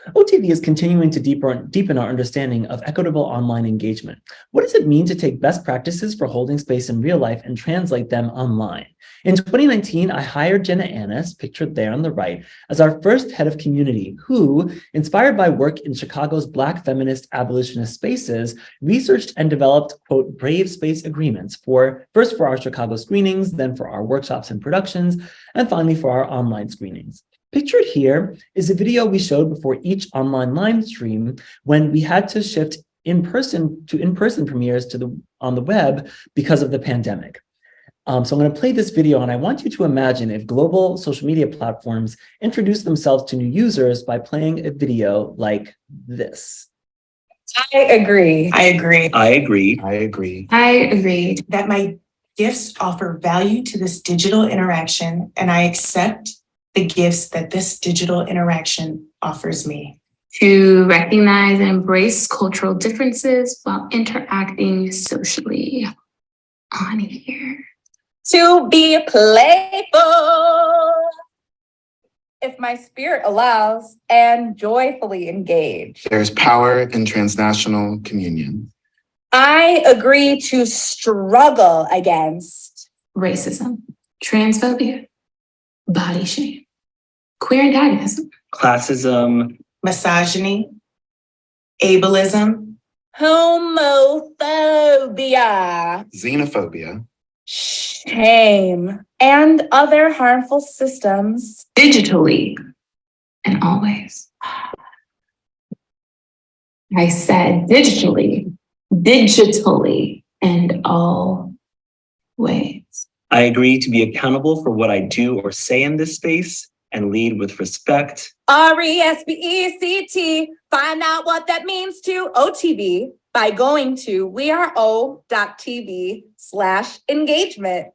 OTV is continuing to deepen our understanding of equitable online engagement. What does it mean to take best practices for holding space in real life and translate them online? In 2019, I hired Jenna Annis, pictured there on the right, as our first head of community, who, inspired by work in Chicago's Black feminist abolitionist spaces, researched and developed, quote, brave space agreements first for our Chicago screenings, then for our workshops and productions, and finally for our online screenings. Pictured here is a video we showed before each online live stream when we had to shift in-person premieres on the web because of the pandemic. So I'm going to play this video, and I want you to imagine if global social media platforms introduce themselves to new users by playing a video like this. I agree. I agree. I agree. I agree. I agree. That my gifts offer value to this digital interaction, and I accept the gifts that this digital interaction offers me. To recognize and embrace cultural differences while interacting socially on here. To be playful, if my spirit allows, and joyfully engage. There's power in transnational communion. I agree to struggle against Racism, transphobia, body shame, queer antagonism, Classism, Misogyny, ableism, homophobia, Xenophobia. shame, and other harmful systems. digitally, and always. I said digitally, and always. I agree to be accountable for what I do or say in this space and lead with respect. RESPECT. Find out what that means to OTV by going to weareo.tv/engagement.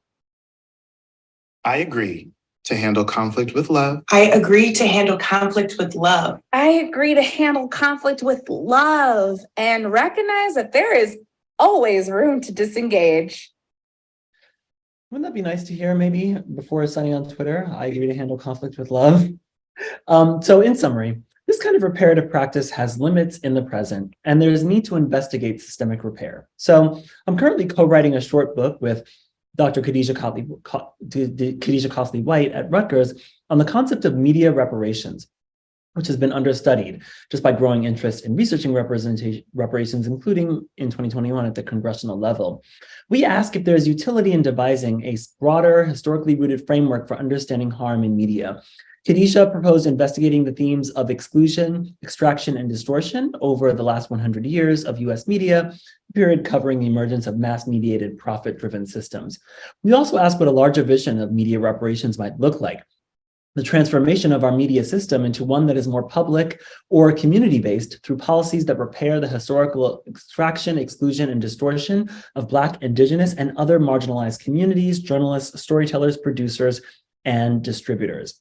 I agree to handle conflict with love. I agree to handle conflict with love. I agree to handle conflict with love and recognize that there is always room to disengage. Wouldn't that be nice to hear maybe before signing on Twitter? I agree to handle conflict with love. So in summary, this kind of reparative practice has limits in the present, and there's a need to investigate systemic repair. So I'm currently co-writing a short book with Dr. Khadija Costley-White at Rutgers on the concept of media reparations, which has been understudied just by growing interest in researching reparations, including in 2021 at the congressional level. We ask if there is utility in devising a broader, historically rooted framework for understanding harm in media. Khadija proposed investigating the themes of exclusion, extraction, and distortion over the last 100 years of US media, a period covering the emergence of mass-mediated, profit-driven systems. We also ask what a larger vision of media reparations might look like. The transformation of our media system into one that is more public or community-based through policies that repair the historical extraction, exclusion, and distortion of Black, Indigenous, and other marginalized communities, journalists, storytellers, producers, and distributors.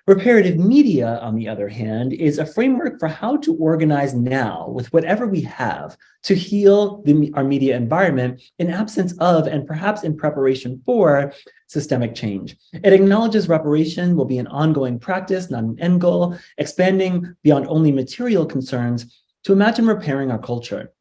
Reparative media, on the other hand, is a framework for how to organize now with whatever we have to heal our media environment in absence of and perhaps in preparation for systemic change. It acknowledges reparation will be an ongoing practice, not an end goal, expanding beyond only material concerns to imagine repairing our culture.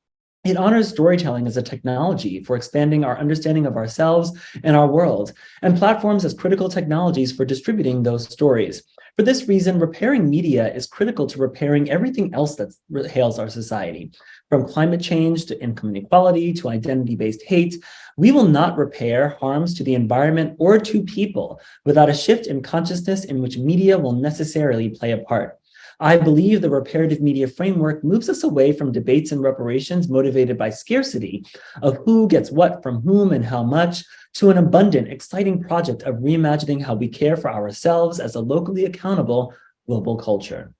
It honors storytelling as a technology for expanding our understanding of ourselves and our world, and platforms as critical technologies for distributing those stories. For this reason, repairing media is critical to repairing everything else that hails our society. From climate change to income inequality to identity-based hate, we will not repair harms to the environment or to people without a shift in consciousness in which media will necessarily play a part. I believe the reparative media framework moves us away from debates and reparations motivated by scarcity of who gets what from whom and how much, to an abundant, exciting project of reimagining how we care for ourselves as a locally accountable global culture.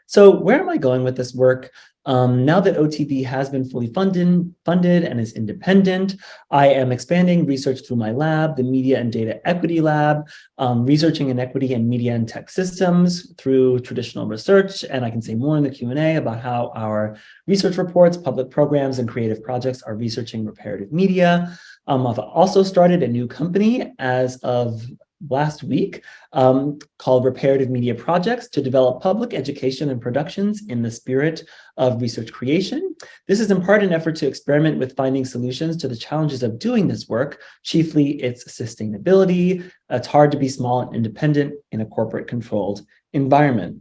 So where am I going with this work? Now that OTV has been fully funded and is independent, I am expanding research through my lab, the Media and Data Equity Lab, researching inequity in media and tech systems through traditional research. And I can say more in the Q&A about how our research reports, public programs, and creative projects are researching reparative media. I've also started a new company as of last week called Reparative Media Projects to develop public education and productions in the spirit of research creation. This is in part an effort to experiment with finding solutions to the challenges of doing this work, chiefly its sustainability. It's hard to be small and independent in a corporate controlled environment.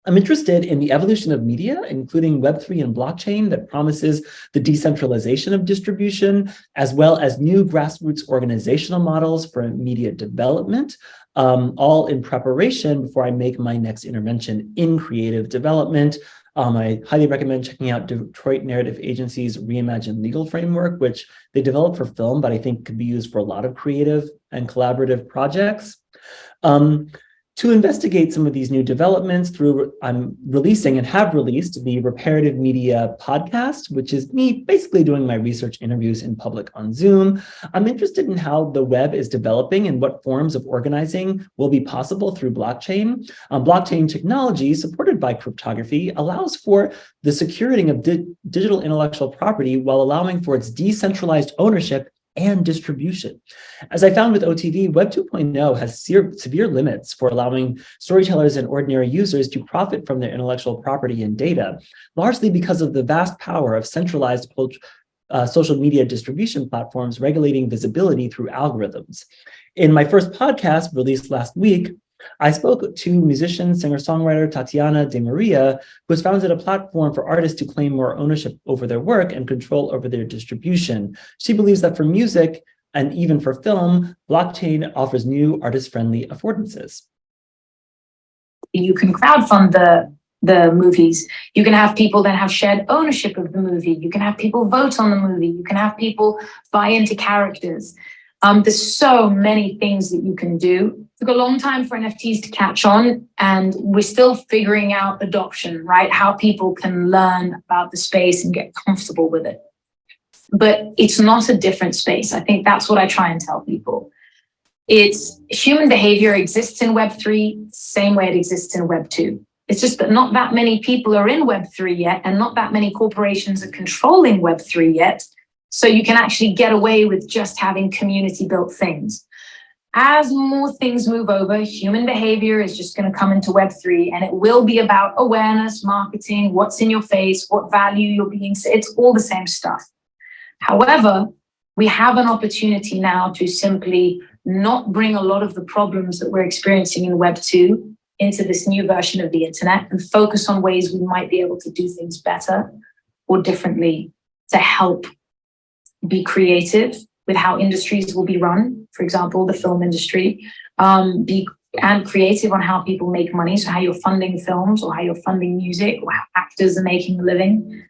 I'm interested in the evolution of media, including Web3 and blockchain that promises the decentralization of distribution, as well as new grassroots organizational models for media development, all in preparation before I make my next intervention in creative development. I highly recommend checking out Detroit Narrative Agency's Reimagined Legal Framework, which they developed for film, but I think could be used for a lot of creative and collaborative projects. To investigate some of these new developments I'm releasing and have released the Reparative Media podcast, which is me basically doing my research interviews in public on Zoom. I'm interested in how the web is developing and what forms of organizing will be possible through blockchain. Blockchain technology supported by cryptography allows for the securing of digital intellectual property while allowing for its decentralized ownership and distribution. As I found with OTV, Web 2.0 has severe limits for allowing storytellers and ordinary users to profit from their intellectual property and data, largely because of the vast power of centralized social media distribution platforms regulating visibility through algorithms. In my first podcast released last week, I spoke to musician, singer-songwriter Tatiana De Maria, who has founded a platform for artists to claim more ownership over their work and control over their distribution. She believes that for music and even for film, blockchain offers new artist-friendly affordances. You can crowdfund the movies. You can have people that have shared ownership of the movie. You can have people vote on the movie. You can have people buy into characters. There's so many things that you can do. It took a long time for NFTs to catch on, and we're still figuring out adoption, right? How people can learn about the space and get comfortable with it. But it's not a different space. I think that's what I try and tell people. It's human behavior exists in Web3, same way it exists in Web2. It's just that not that many people are in Web3 yet, and not that many corporations are controlling Web3 yet. So you can actually get away with just having community-built things. As more things move over, human behavior is just going to come into Web3, and it will be about awareness, marketing, what's in your face, what value you're being. It's all the same stuff. However, we have an opportunity now to simply not bring a lot of the problems that we're experiencing in Web2 into this new version of the internet and focus on ways we might be able to do things better or differently to help be creative with how industries will be run, for example, the film industry, and creative on how people make money, so how you're funding films or how you're funding music or how actors are making a living.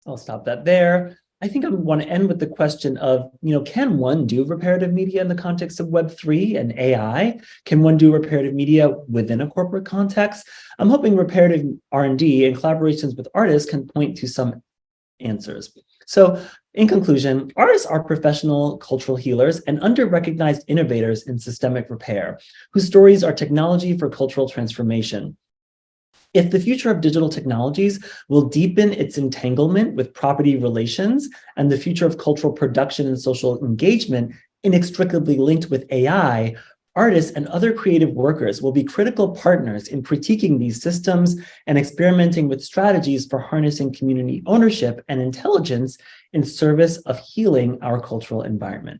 I'll stop that there. I think I would want to end with the question of, can one do reparative media in the context of Web3 and AI? Can one do reparative media within a corporate context? I'm hoping reparative R&D and collaborations with artists can point to some answers. So in conclusion, artists are professional cultural healers and under-recognized innovators in systemic repair, whose stories are technology for cultural transformation. If the future of digital technologies will deepen its entanglement with property relations and the future of cultural production and social engagement inextricably linked with AI, artists and other creative workers will be critical partners in critiquing these systems and experimenting with strategies for harnessing community ownership and intelligence in service of healing our cultural environment.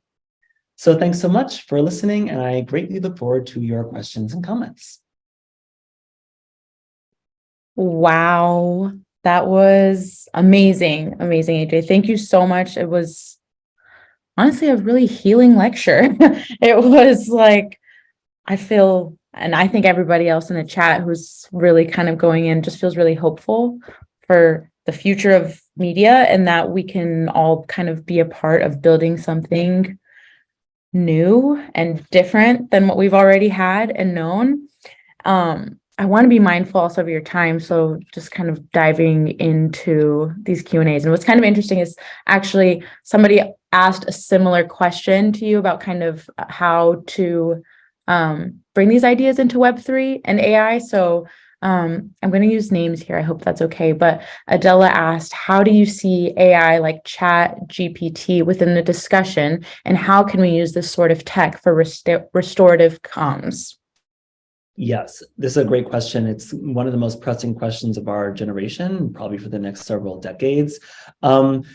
So thanks so much for listening, and I greatly look forward to your questions and comments. Wow, that was amazing. Amazing, AJ. Thank you so much. It was honestly a really healing lecture. It was like, I feel, and I think everybody else in the chat who's really kind of going in just feels really hopeful for the future of media, and that we can all kind of be a part of building something new and different than what we've already had and known. I want to be mindful also of your time, so just kind of diving into these Q&As. And what's kind of interesting is actually somebody asked a similar question to you about kind of how to bring these ideas into Web3 and AI. So I'm going to use names here. I hope that's okay. But Adela asked, how do you see AI like Chat GPT within the discussion, and how can we use this sort of tech for restorative comms? Yes, this is a great question. It's one of the most pressing questions of our generation, probably for the next several decades. Going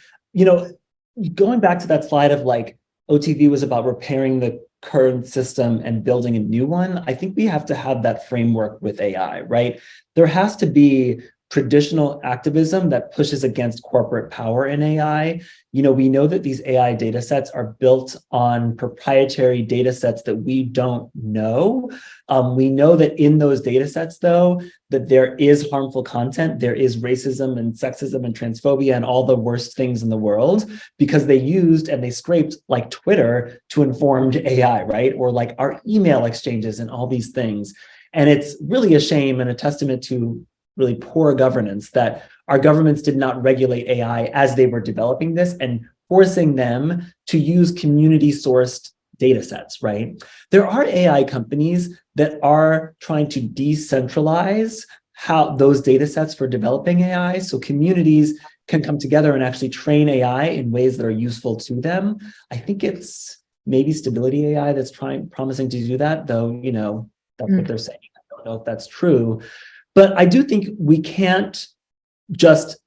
back to that slide of like OTV was about repairing the current system and building a new one, I think we have to have that framework with AI, right? There has to be traditional activism that pushes against corporate power in AI. We know that these AI data sets are built on proprietary data sets that we don't know. We know that in those data sets, though, that there is harmful content, there is racism and sexism and transphobia and all the worst things in the world, because they used and they scraped like Twitter to inform AI, right? Or like our email exchanges and all these things. And it's really a shame and a testament to really poor governance that our governments did not regulate AI as they were developing this and forcing them to use community-sourced data sets, right? There are AI companies that are trying to decentralize how those data sets for developing AI, so communities can come together and actually train AI in ways that are useful to them. I think it's maybe Stability AI that's promising to do that, though, that's what they're saying. I don't know if that's true. But I do think we can't just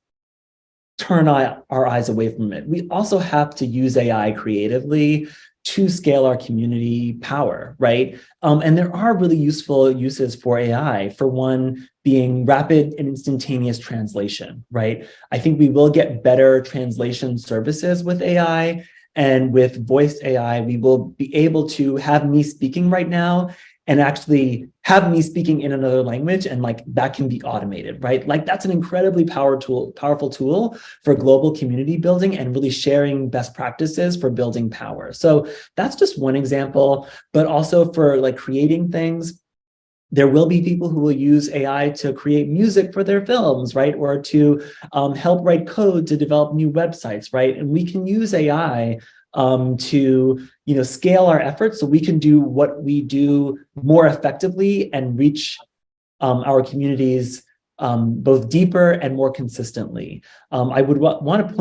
turn our eyes away from it. We also have to use AI creatively to scale our community power, right? And there are really useful uses for AI. For one, being rapid and instantaneous translation, right? I think we will get better translation services with AI, and with voice AI, we will be able to have me speaking right now and actually have me speaking in another language, and like that can be automated, right? Like that's an incredibly powerful tool for global community building and really sharing best practices for building power. So that's just one example, but also for like creating things. There will be people who will use AI to create music for their films, right? Or to help write code to develop new websites, right? And we can use AI to scale our efforts so we can do what we do more effectively and reach our communities both deeper and more consistently. I would want to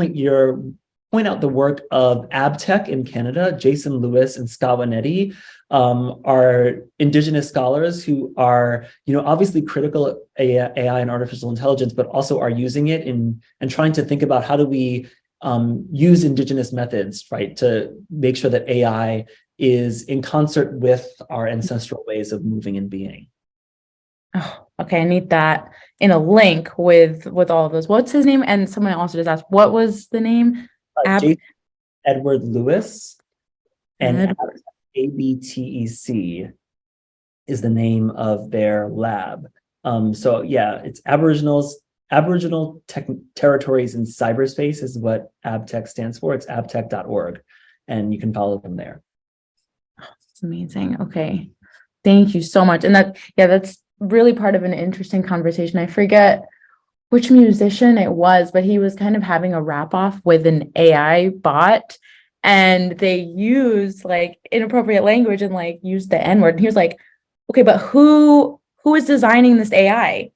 point out the work of AbTech in Canada. Jason Lewis and Scott Wanetti are Indigenous scholars who are obviously critical of AI and artificial intelligence, but also are using it and trying to think about how do we use Indigenous methods, right, to make sure that AI is in concert with our ancestral ways of moving and being. Oh, okay, I need that in a link with all of those. What's his name? And someone also just asked, what was the name? Jason Edward Lewis and ABTEC is the name of their lab. So yeah, it's Aboriginal Territories in Cyberspace is what AbTech stands for. It's abtech.org, and you can follow them there. It's amazing. Okay. Thank you so much. And that's really part of an interesting conversation. I forget which musician it was, but he was kind of having a rap off with an AI bot, and they used like inappropriate language and like used the N-word. And he was like, okay, but who is designing this AI?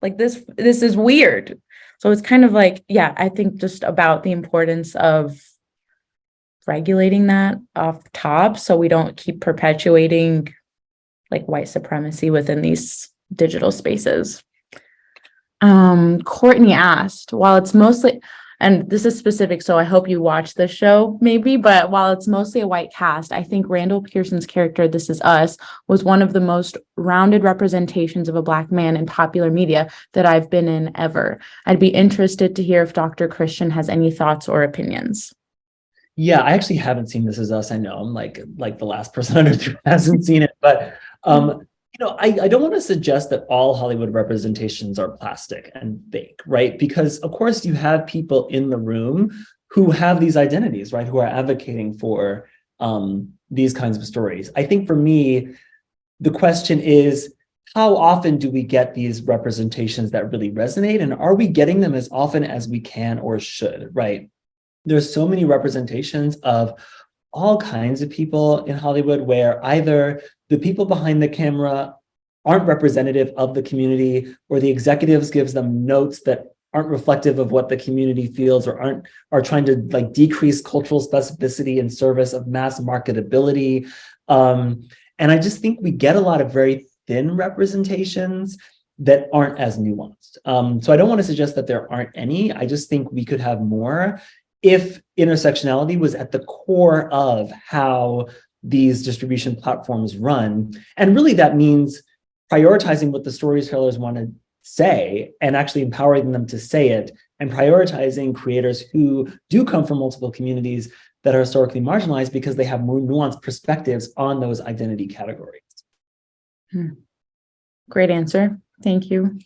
Like this is weird. So it's kind of like, yeah, I think just about the importance of regulating that off top so we don't keep perpetuating like white supremacy within these digital spaces. Courtney asked, while it's mostly, and this is specific, so I hope you watch this show maybe, but while it's mostly a white cast, I think Randall Pearson's character, This Is Us, was one of the most rounded representations of a Black man in popular media that I've been in ever. I'd be interested to hear if Dr. Christian has any thoughts or opinions. Yeah, I actually haven't seen This Is Us. I know I'm like the last person on earth who hasn't seen it, but I don't want to suggest that all Hollywood representations are plastic and fake, right? Because of course you have people in the room who have these identities, right? Who are advocating for these kinds of stories. I think for me, the question is, how often do we get these representations that really resonate? And are we getting them as often as we can or should, right? There's so many representations of all kinds of people in Hollywood where either the people behind the camera aren't representative of the community, or the executives gives them notes that aren't reflective of what the community feels, or are trying to like decrease cultural specificity in service of mass marketability. And I just think we get a lot of very thin representations that aren't as nuanced. So I don't want to suggest that there aren't any. I just think we could have more if intersectionality was at the core of how these distribution platforms run. And really that means prioritizing what the storytellers want to say and actually empowering them to say it, and prioritizing creators who do come from multiple communities that are historically marginalized because they have more nuanced perspectives on those identity categories. Great answer. Thank you.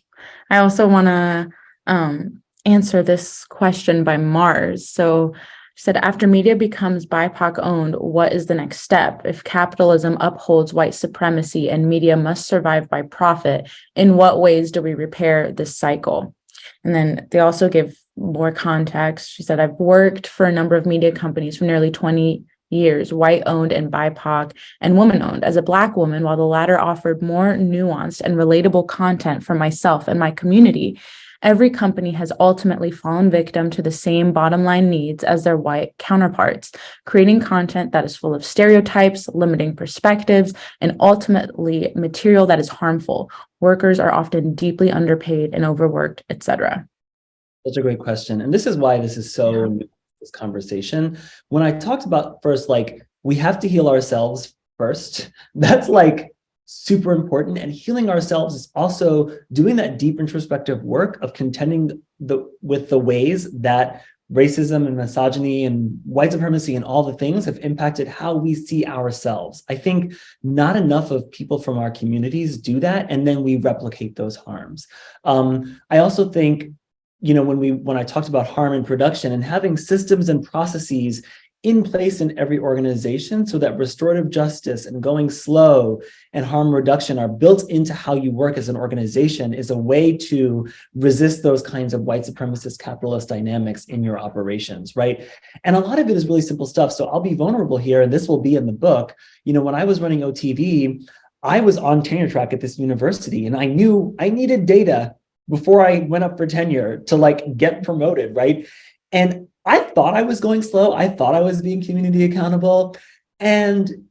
I also want to answer this question by Mars. So she said, after media becomes BIPOC owned, what is the next step? If capitalism upholds white supremacy and media must survive by profit, in what ways do we repair this cycle? And then they also give more context. She said, I've worked for a number of media companies for nearly 20 years, white owned and BIPOC and woman owned. As a Black woman, while the latter offered more nuanced and relatable content for myself and my community, every company has ultimately fallen victim to the same bottom line needs as their white counterparts, creating content that is full of stereotypes, limiting perspectives, and ultimately material that is harmful. Workers are often deeply underpaid and overworked, etc. That's a great question. And this is why this is so new, this conversation. When I talked about first, like, we have to heal ourselves first, that's like super important. And healing ourselves is also doing that deep introspective work of contending with the ways that racism and misogyny and white supremacy and all the things have impacted how we see ourselves. I think not enough of people from our communities do that, and then we replicate those harms. I also think, you know, when I talked about harm in production and having systems and processes in place in every organization so that restorative justice and going slow and harm reduction are built into how you work as an organization is a way to resist those kinds of white supremacist capitalist dynamics in your operations, right? And a lot of it is really simple stuff. So I'll be vulnerable here, and this will be in the book. You know, when I was running OTV, I was on tenure track at this university, and I knew I needed data before I went up for tenure to like get promoted, right? And I thought I was going slow. I thought I was being community accountable. And,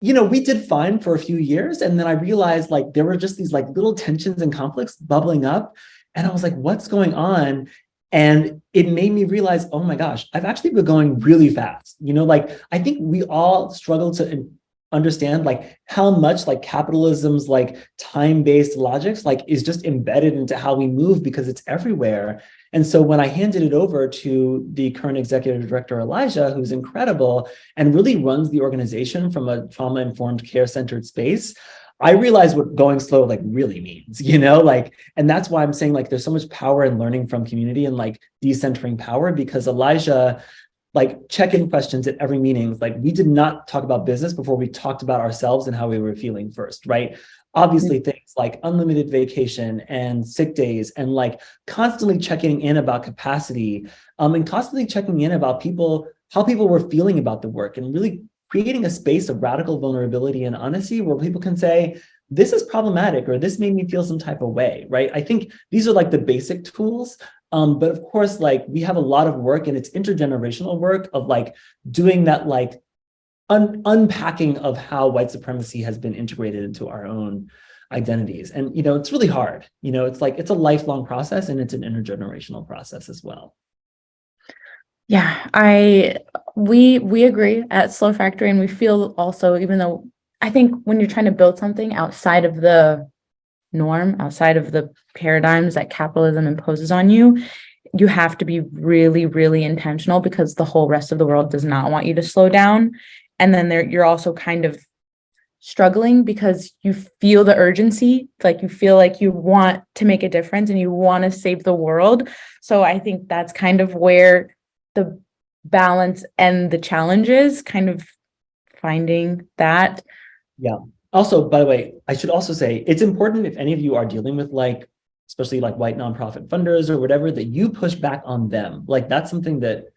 you know, we did fine for a few years. And then I realized like there were just these like little tensions and conflicts bubbling up. And I was like, what's going on? And it made me realize, oh my gosh, I've actually been going really fast. You know, like I think we all struggle to understand like how much like capitalism's like time-based logics like is just embedded into how we move because it's everywhere. And so when I handed it over to the current executive director, Elijah, who's incredible and really runs the organization from a trauma-informed care-centered space, I realized what going slow like really means, you know, like, and that's why I'm saying like there's so much power in learning from community and like decentering power, because Elijah like check-in questions at every meeting. Like we did not talk about business before we talked about ourselves and how we were feeling first, right? Obviously things like unlimited vacation and sick days and like constantly checking in about capacity and constantly checking in about people, how people were feeling about the work, and really creating a space of radical vulnerability and honesty where people can say, this is problematic, or this made me feel some type of way, right? I think these are like the basic tools. But of course, like we have a lot of work, and it's intergenerational work of like doing that, like unpacking of how white supremacy has been integrated into our own identities. And, you know, it's really hard. You know, it's like, it's a lifelong process, and it's an intergenerational process as well. Yeah, we agree at Slow Factory, and we feel also, even though I think when you're trying to build something outside of the norm, outside of the paradigms that capitalism imposes on you, you have to be really, really intentional, because the whole rest of the world does not want you to slow down. And then you're also kind of struggling because you feel the urgency, like you feel like you want to make a difference and you want to save the world. So I think that's kind of where the balance and the challenge is, kind of finding that. Yeah. Also, by the way, I should also say it's important if any of you are dealing with like, especially like white nonprofit funders or whatever, that you push back on them. Like that's something that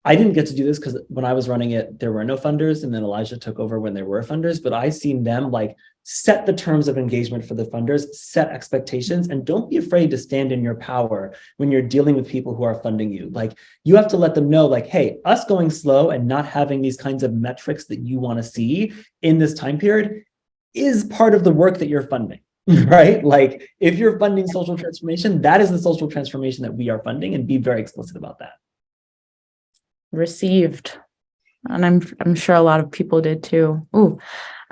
I didn't get to do this because when I was running it, there were no funders, and then Elijah took over when there were funders, but I seen them like set the terms of engagement for the funders, set expectations, and don't be afraid to stand in your power when you're dealing with people who are funding you. Like you have to let them know like, hey, us going slow and not having these kinds of metrics that you want to see in this time period is part of the work that you're funding, right? Like if you're funding social transformation, that is the social transformation that we are funding, and be very explicit about that. Received. And I'm sure a lot of people did too. Ooh.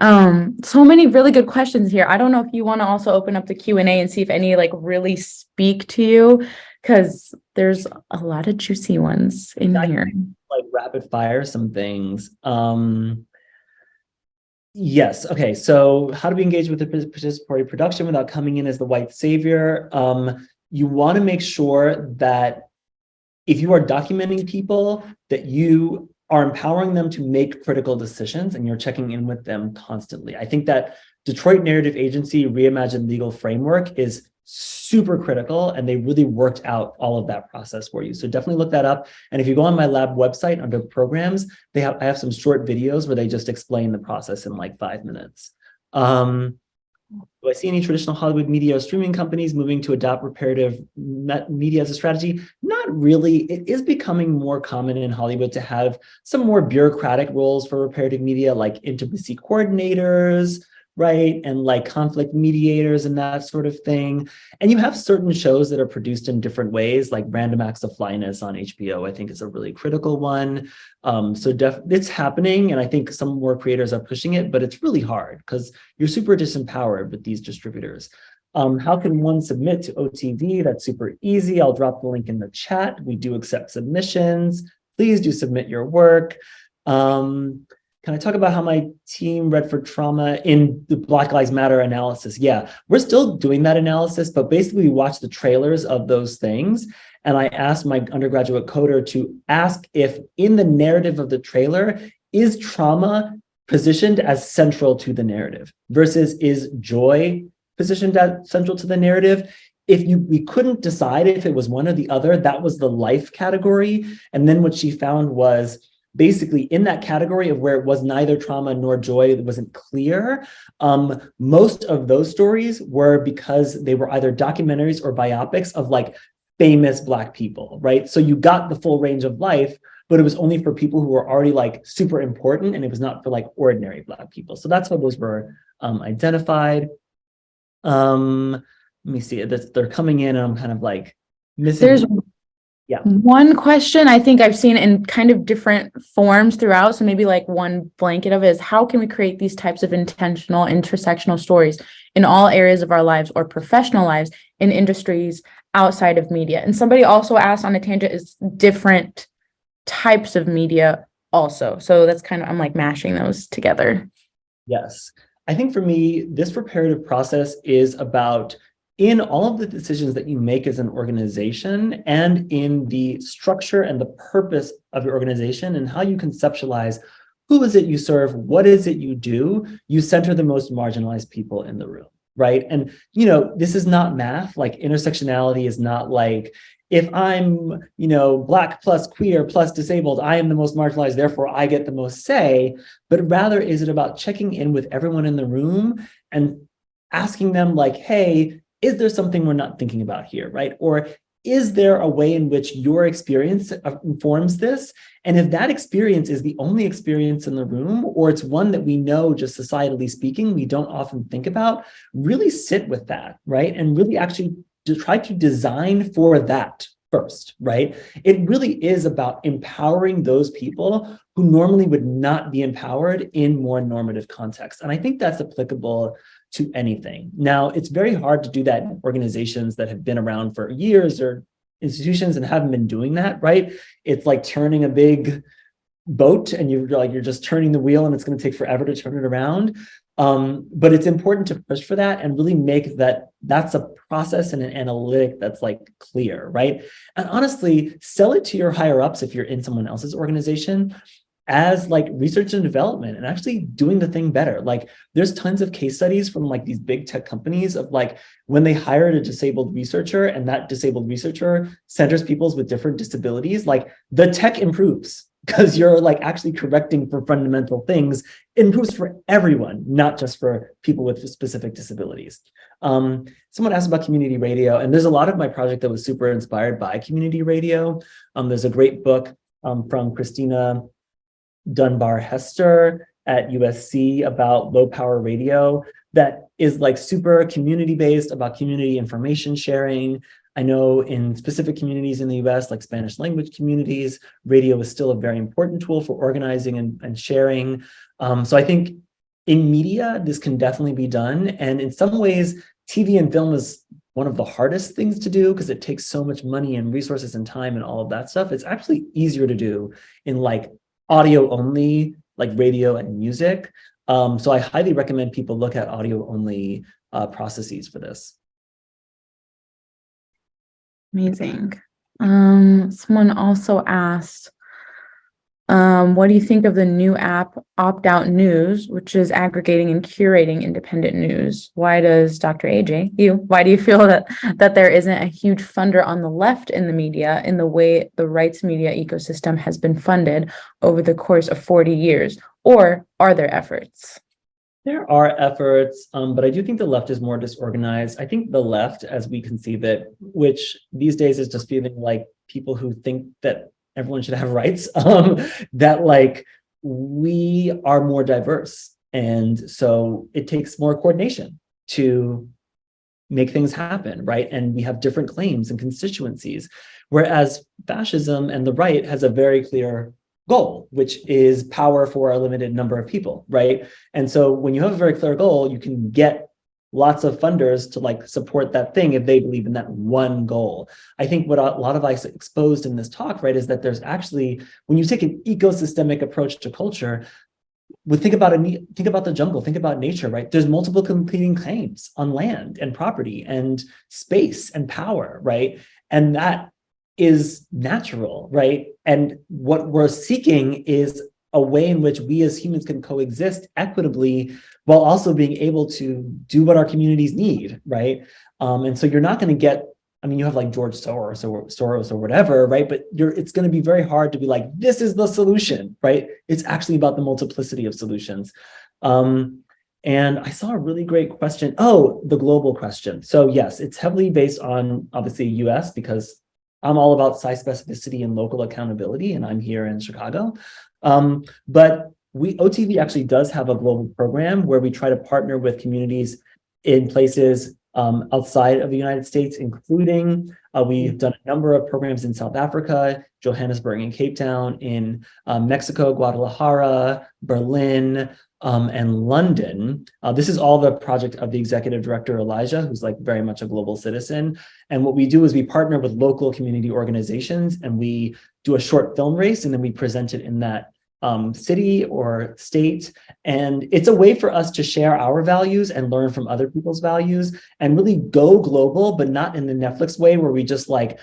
So many really good questions here. I don't know if you want to also open up the Q&A and see if any like really speak to you, because there's a lot of juicy ones in here. Like rapid fire some things. Yes. Okay. So how do we engage with the participatory production without coming in as the white savior? You want to make sure that if you are documenting people, that you are empowering them to make critical decisions and you're checking in with them constantly. I think that Detroit Narrative Agency Reimagined Legal Framework is super critical, and they really worked out all of that process for you. So definitely look that up. And if you go on my lab website under programs, I have some short videos where they just explain the process in like 5 minutes. Do I see any traditional Hollywood media or streaming companies moving to adopt reparative media as a strategy? Not really. It is becoming more common in Hollywood to have some more bureaucratic roles for reparative media, like intimacy coordinators, right? And like conflict mediators and that sort of thing. And you have certain shows that are produced in different ways, like Random Acts of Flyness on HBO, I think is a really critical one. So it's happening, and I think some more creators are pushing it, but it's really hard because you're super disempowered with these distributors. How can one submit to OTV? That's super easy. I'll drop the link in the chat. We do accept submissions. Please do submit your work. Can I talk about how my team read for trauma in the Black Lives Matter analysis? Yeah, we're still doing that analysis, but basically we watched the trailers of those things. And I asked my undergraduate coder to ask if in the narrative of the trailer, is trauma positioned as central to the narrative versus is joy positioned as central to the narrative? We couldn't decide if it was one or the other, that was the life category. And then what she found was, basically in that category of where it was neither trauma nor joy, it wasn't clear. Most of those stories were because they were either documentaries or biopics of like famous Black people, right? So you got the full range of life, but it was only for people who were already like super important, and it was not for like ordinary Black people. So that's how those were identified. Let me see, they're coming in and I'm kind of like missing. There's Yeah. one question I think I've seen in kind of different forms throughout. So maybe like one blanket of it is, how can we create these types of intentional intersectional stories in all areas of our lives or professional lives in industries outside of media? And somebody also asked on a tangent is different types of media also. So that's kind of, I'm like mashing those together. Yes. I think for me, this reparative process is about in all of the decisions that you make as an organization and in the structure and the purpose of your organization and how you conceptualize who is it you serve, what is it you do, you center the most marginalized people in the room, right? And, this is not math. Like intersectionality is not like, if I'm, Black plus queer plus disabled, I am the most marginalized, therefore I get the most say, but rather is it about checking in with everyone in the room and asking them like, hey, is there something we're not thinking about here, right? Or is there a way in which your experience informs this? And if that experience is the only experience in the room, or it's one that we know just societally speaking, we don't often think about, really sit with that, right? And really actually try to design for that first, right? It really is about empowering those people who normally would not be empowered in more normative contexts. And I think that's applicable to anything. Now, it's very hard to do that in organizations that have been around for years or institutions and haven't been doing that, right? It's like turning a big boat and you're just turning the wheel and it's going to take forever to turn it around. But it's important to push for that and really make that's a process and an analytic that's like clear, right? And honestly, sell it to your higher ups if you're in someone else's organization as like research and development and actually doing the thing better. Like there's tons of case studies from like these big tech companies of like when they hired a disabled researcher and that disabled researcher centers people with different disabilities, like the tech improves because you're like actually correcting for fundamental things. It improves for everyone, not just for people with specific disabilities. Someone asked about community radio, and there's a lot of my project that was super inspired by community radio. There's a great book from Christina Dunbar Hester at USC about low power radio that is like super community based about community information sharing. I know in specific communities in the US, like Spanish language communities, radio is still a very important tool for organizing and sharing. So I think in media, this can definitely be done. And in some ways, TV and film is one of the hardest things to do because it takes so much money and resources and time and all of that stuff. It's actually easier to do in like audio only, like radio and music. So I highly recommend people look at audio only processes for this. Amazing. Someone also asked, what do you think of the new app Opt-out News, which is aggregating and curating independent news? Why does Dr. AJ, why do you feel that there isn't a huge funder on the left in the media in the way the rights media ecosystem has been funded over the course of 40 years? Or are there efforts? There are efforts, but I do think the left is more disorganized. I think the left, as we conceive it, which these days is just feeling like people who think that everyone should have rights, that like we are more diverse. And so it takes more coordination to make things happen, right? And we have different claims and constituencies, whereas fascism and the right has a very clear goal, which is power for a limited number of people, right? And so when you have a very clear goal, you can get lots of funders to like support that thing if they believe in that one goal. I think what a lot of us exposed in this talk, right, is that there's actually, when you take an ecosystemic approach to culture, think about the jungle, think about nature, right? There's multiple competing claims on land and property and space and power, right? And that is natural, right? And what we're seeking is a way in which we as humans can coexist equitably while also being able to do what our communities need, right? And so you're not going to get, I mean, you have like George Soros or whatever, right? But it's going to be very hard to be like, this is the solution, right? It's actually about the multiplicity of solutions. And I saw a really great question. Oh, the global question. So yes, it's heavily based on obviously US because I'm all about size specificity and local accountability, and I'm here in Chicago. But OTV actually does have a global program where we try to partner with communities in places outside of the United States, including we've done a number of programs in South Africa, Johannesburg and Cape Town, in Mexico, Guadalajara, Berlin, and London. This is all the project of the executive director, Elijah, who's like very much a global citizen. And what we do is we partner with local community organizations and we do a short film race and then we present it in that city or state. And it's a way for us to share our values and learn from other people's values and really go global, but not in the Netflix way where we just like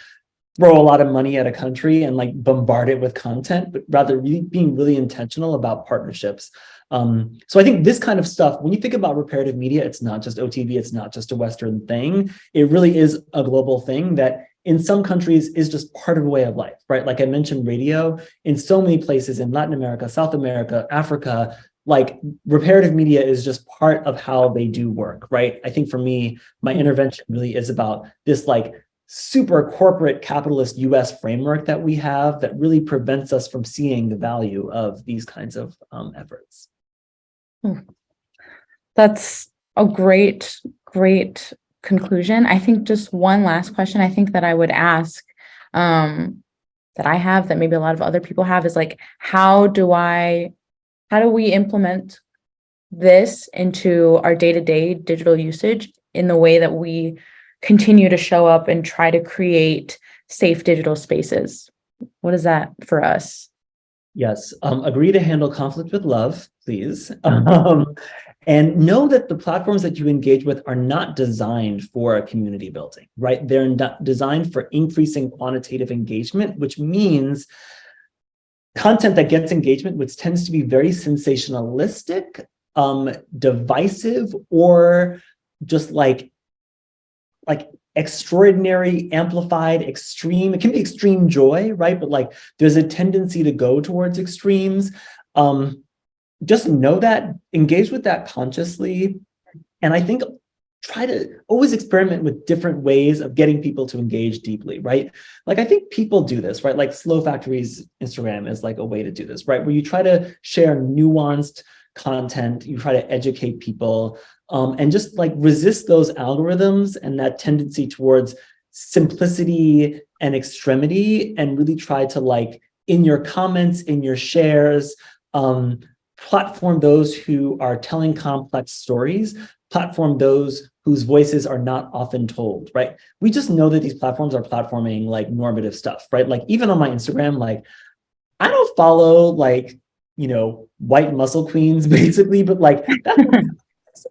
throw a lot of money at a country and like bombard it with content, but rather being really intentional about partnerships. So I think this kind of stuff, when you think about reparative media, it's not just OTV, it's not just a Western thing. It really is a global thing that in some countries is just part of a way of life, right? Like I mentioned radio, in so many places in Latin America, South America, Africa, like reparative media is just part of how they do work, right? I think for me, my intervention really is about this like super corporate capitalist US framework that we have that really prevents us from seeing the value of these kinds of efforts. That's a great conclusion. I think just one last question I think that I would ask that I have that maybe a lot of other people have is like, how do we implement this into our day-to-day digital usage in the way that we continue to show up and try to create safe digital spaces? What is that for us? Yes, agree to handle conflict with love, please. And know that the platforms that you engage with are not designed for community building, right? They're designed for increasing quantitative engagement, which means content that gets engagement, which tends to be very sensationalistic, divisive, or just like extraordinary, amplified, extreme. It can be extreme joy, right? But like there's a tendency to go towards extremes. Just know that, engage with that consciously. And I think try to always experiment with different ways of getting people to engage deeply, right? Like I think people do this, right? Like Slow Factory's Instagram is like a way to do this, right? Where you try to share nuanced content, you try to educate people, and just like resist those algorithms and that tendency towards simplicity and extremity, and really try to, like, in your comments, in your shares, platform those who are telling complex stories, platform those whose voices are not often told, right? We just know that these platforms are platforming like normative stuff, right? Like even on my Instagram, like I don't follow like, you know, white muscle queens basically, but like that's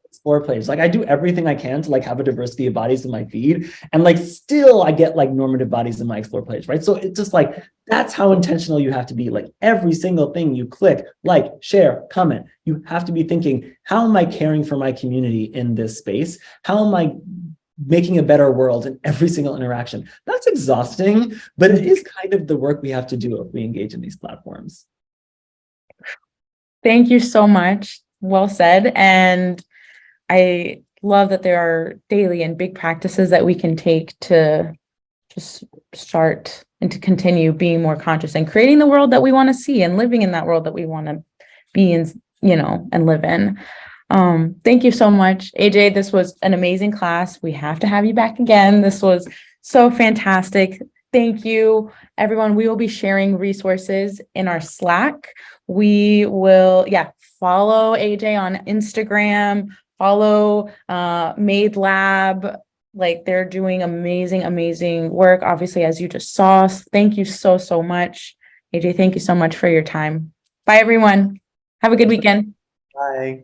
explore page. Like I do everything I can to like have a diversity of bodies in my feed, and like still I get like normative bodies in my explore page, right? So it's just like, that's how intentional you have to be. Like every single thing you click, like, share, comment, you have to be thinking, how am I caring for my community in this space? How am I making a better world in every single interaction? That's exhausting, but it is kind of the work we have to do if we engage in these platforms. Thank you so much. Well said. And I love that there are daily and big practices that we can take to just start and to continue being more conscious and creating the world that we want to see and living in that world that we want to be in, you know, and live in. Thank you so much, AJ. This was an amazing class. We have to have you back again. This was so fantastic. Thank you, everyone. We will be sharing resources in our Slack. We will, follow AJ on Instagram, follow Made Lab. Like they're doing amazing work. Obviously, as you just saw. Thank you so much. AJ, thank you so much for your time. Bye, everyone. Have a good weekend. Bye.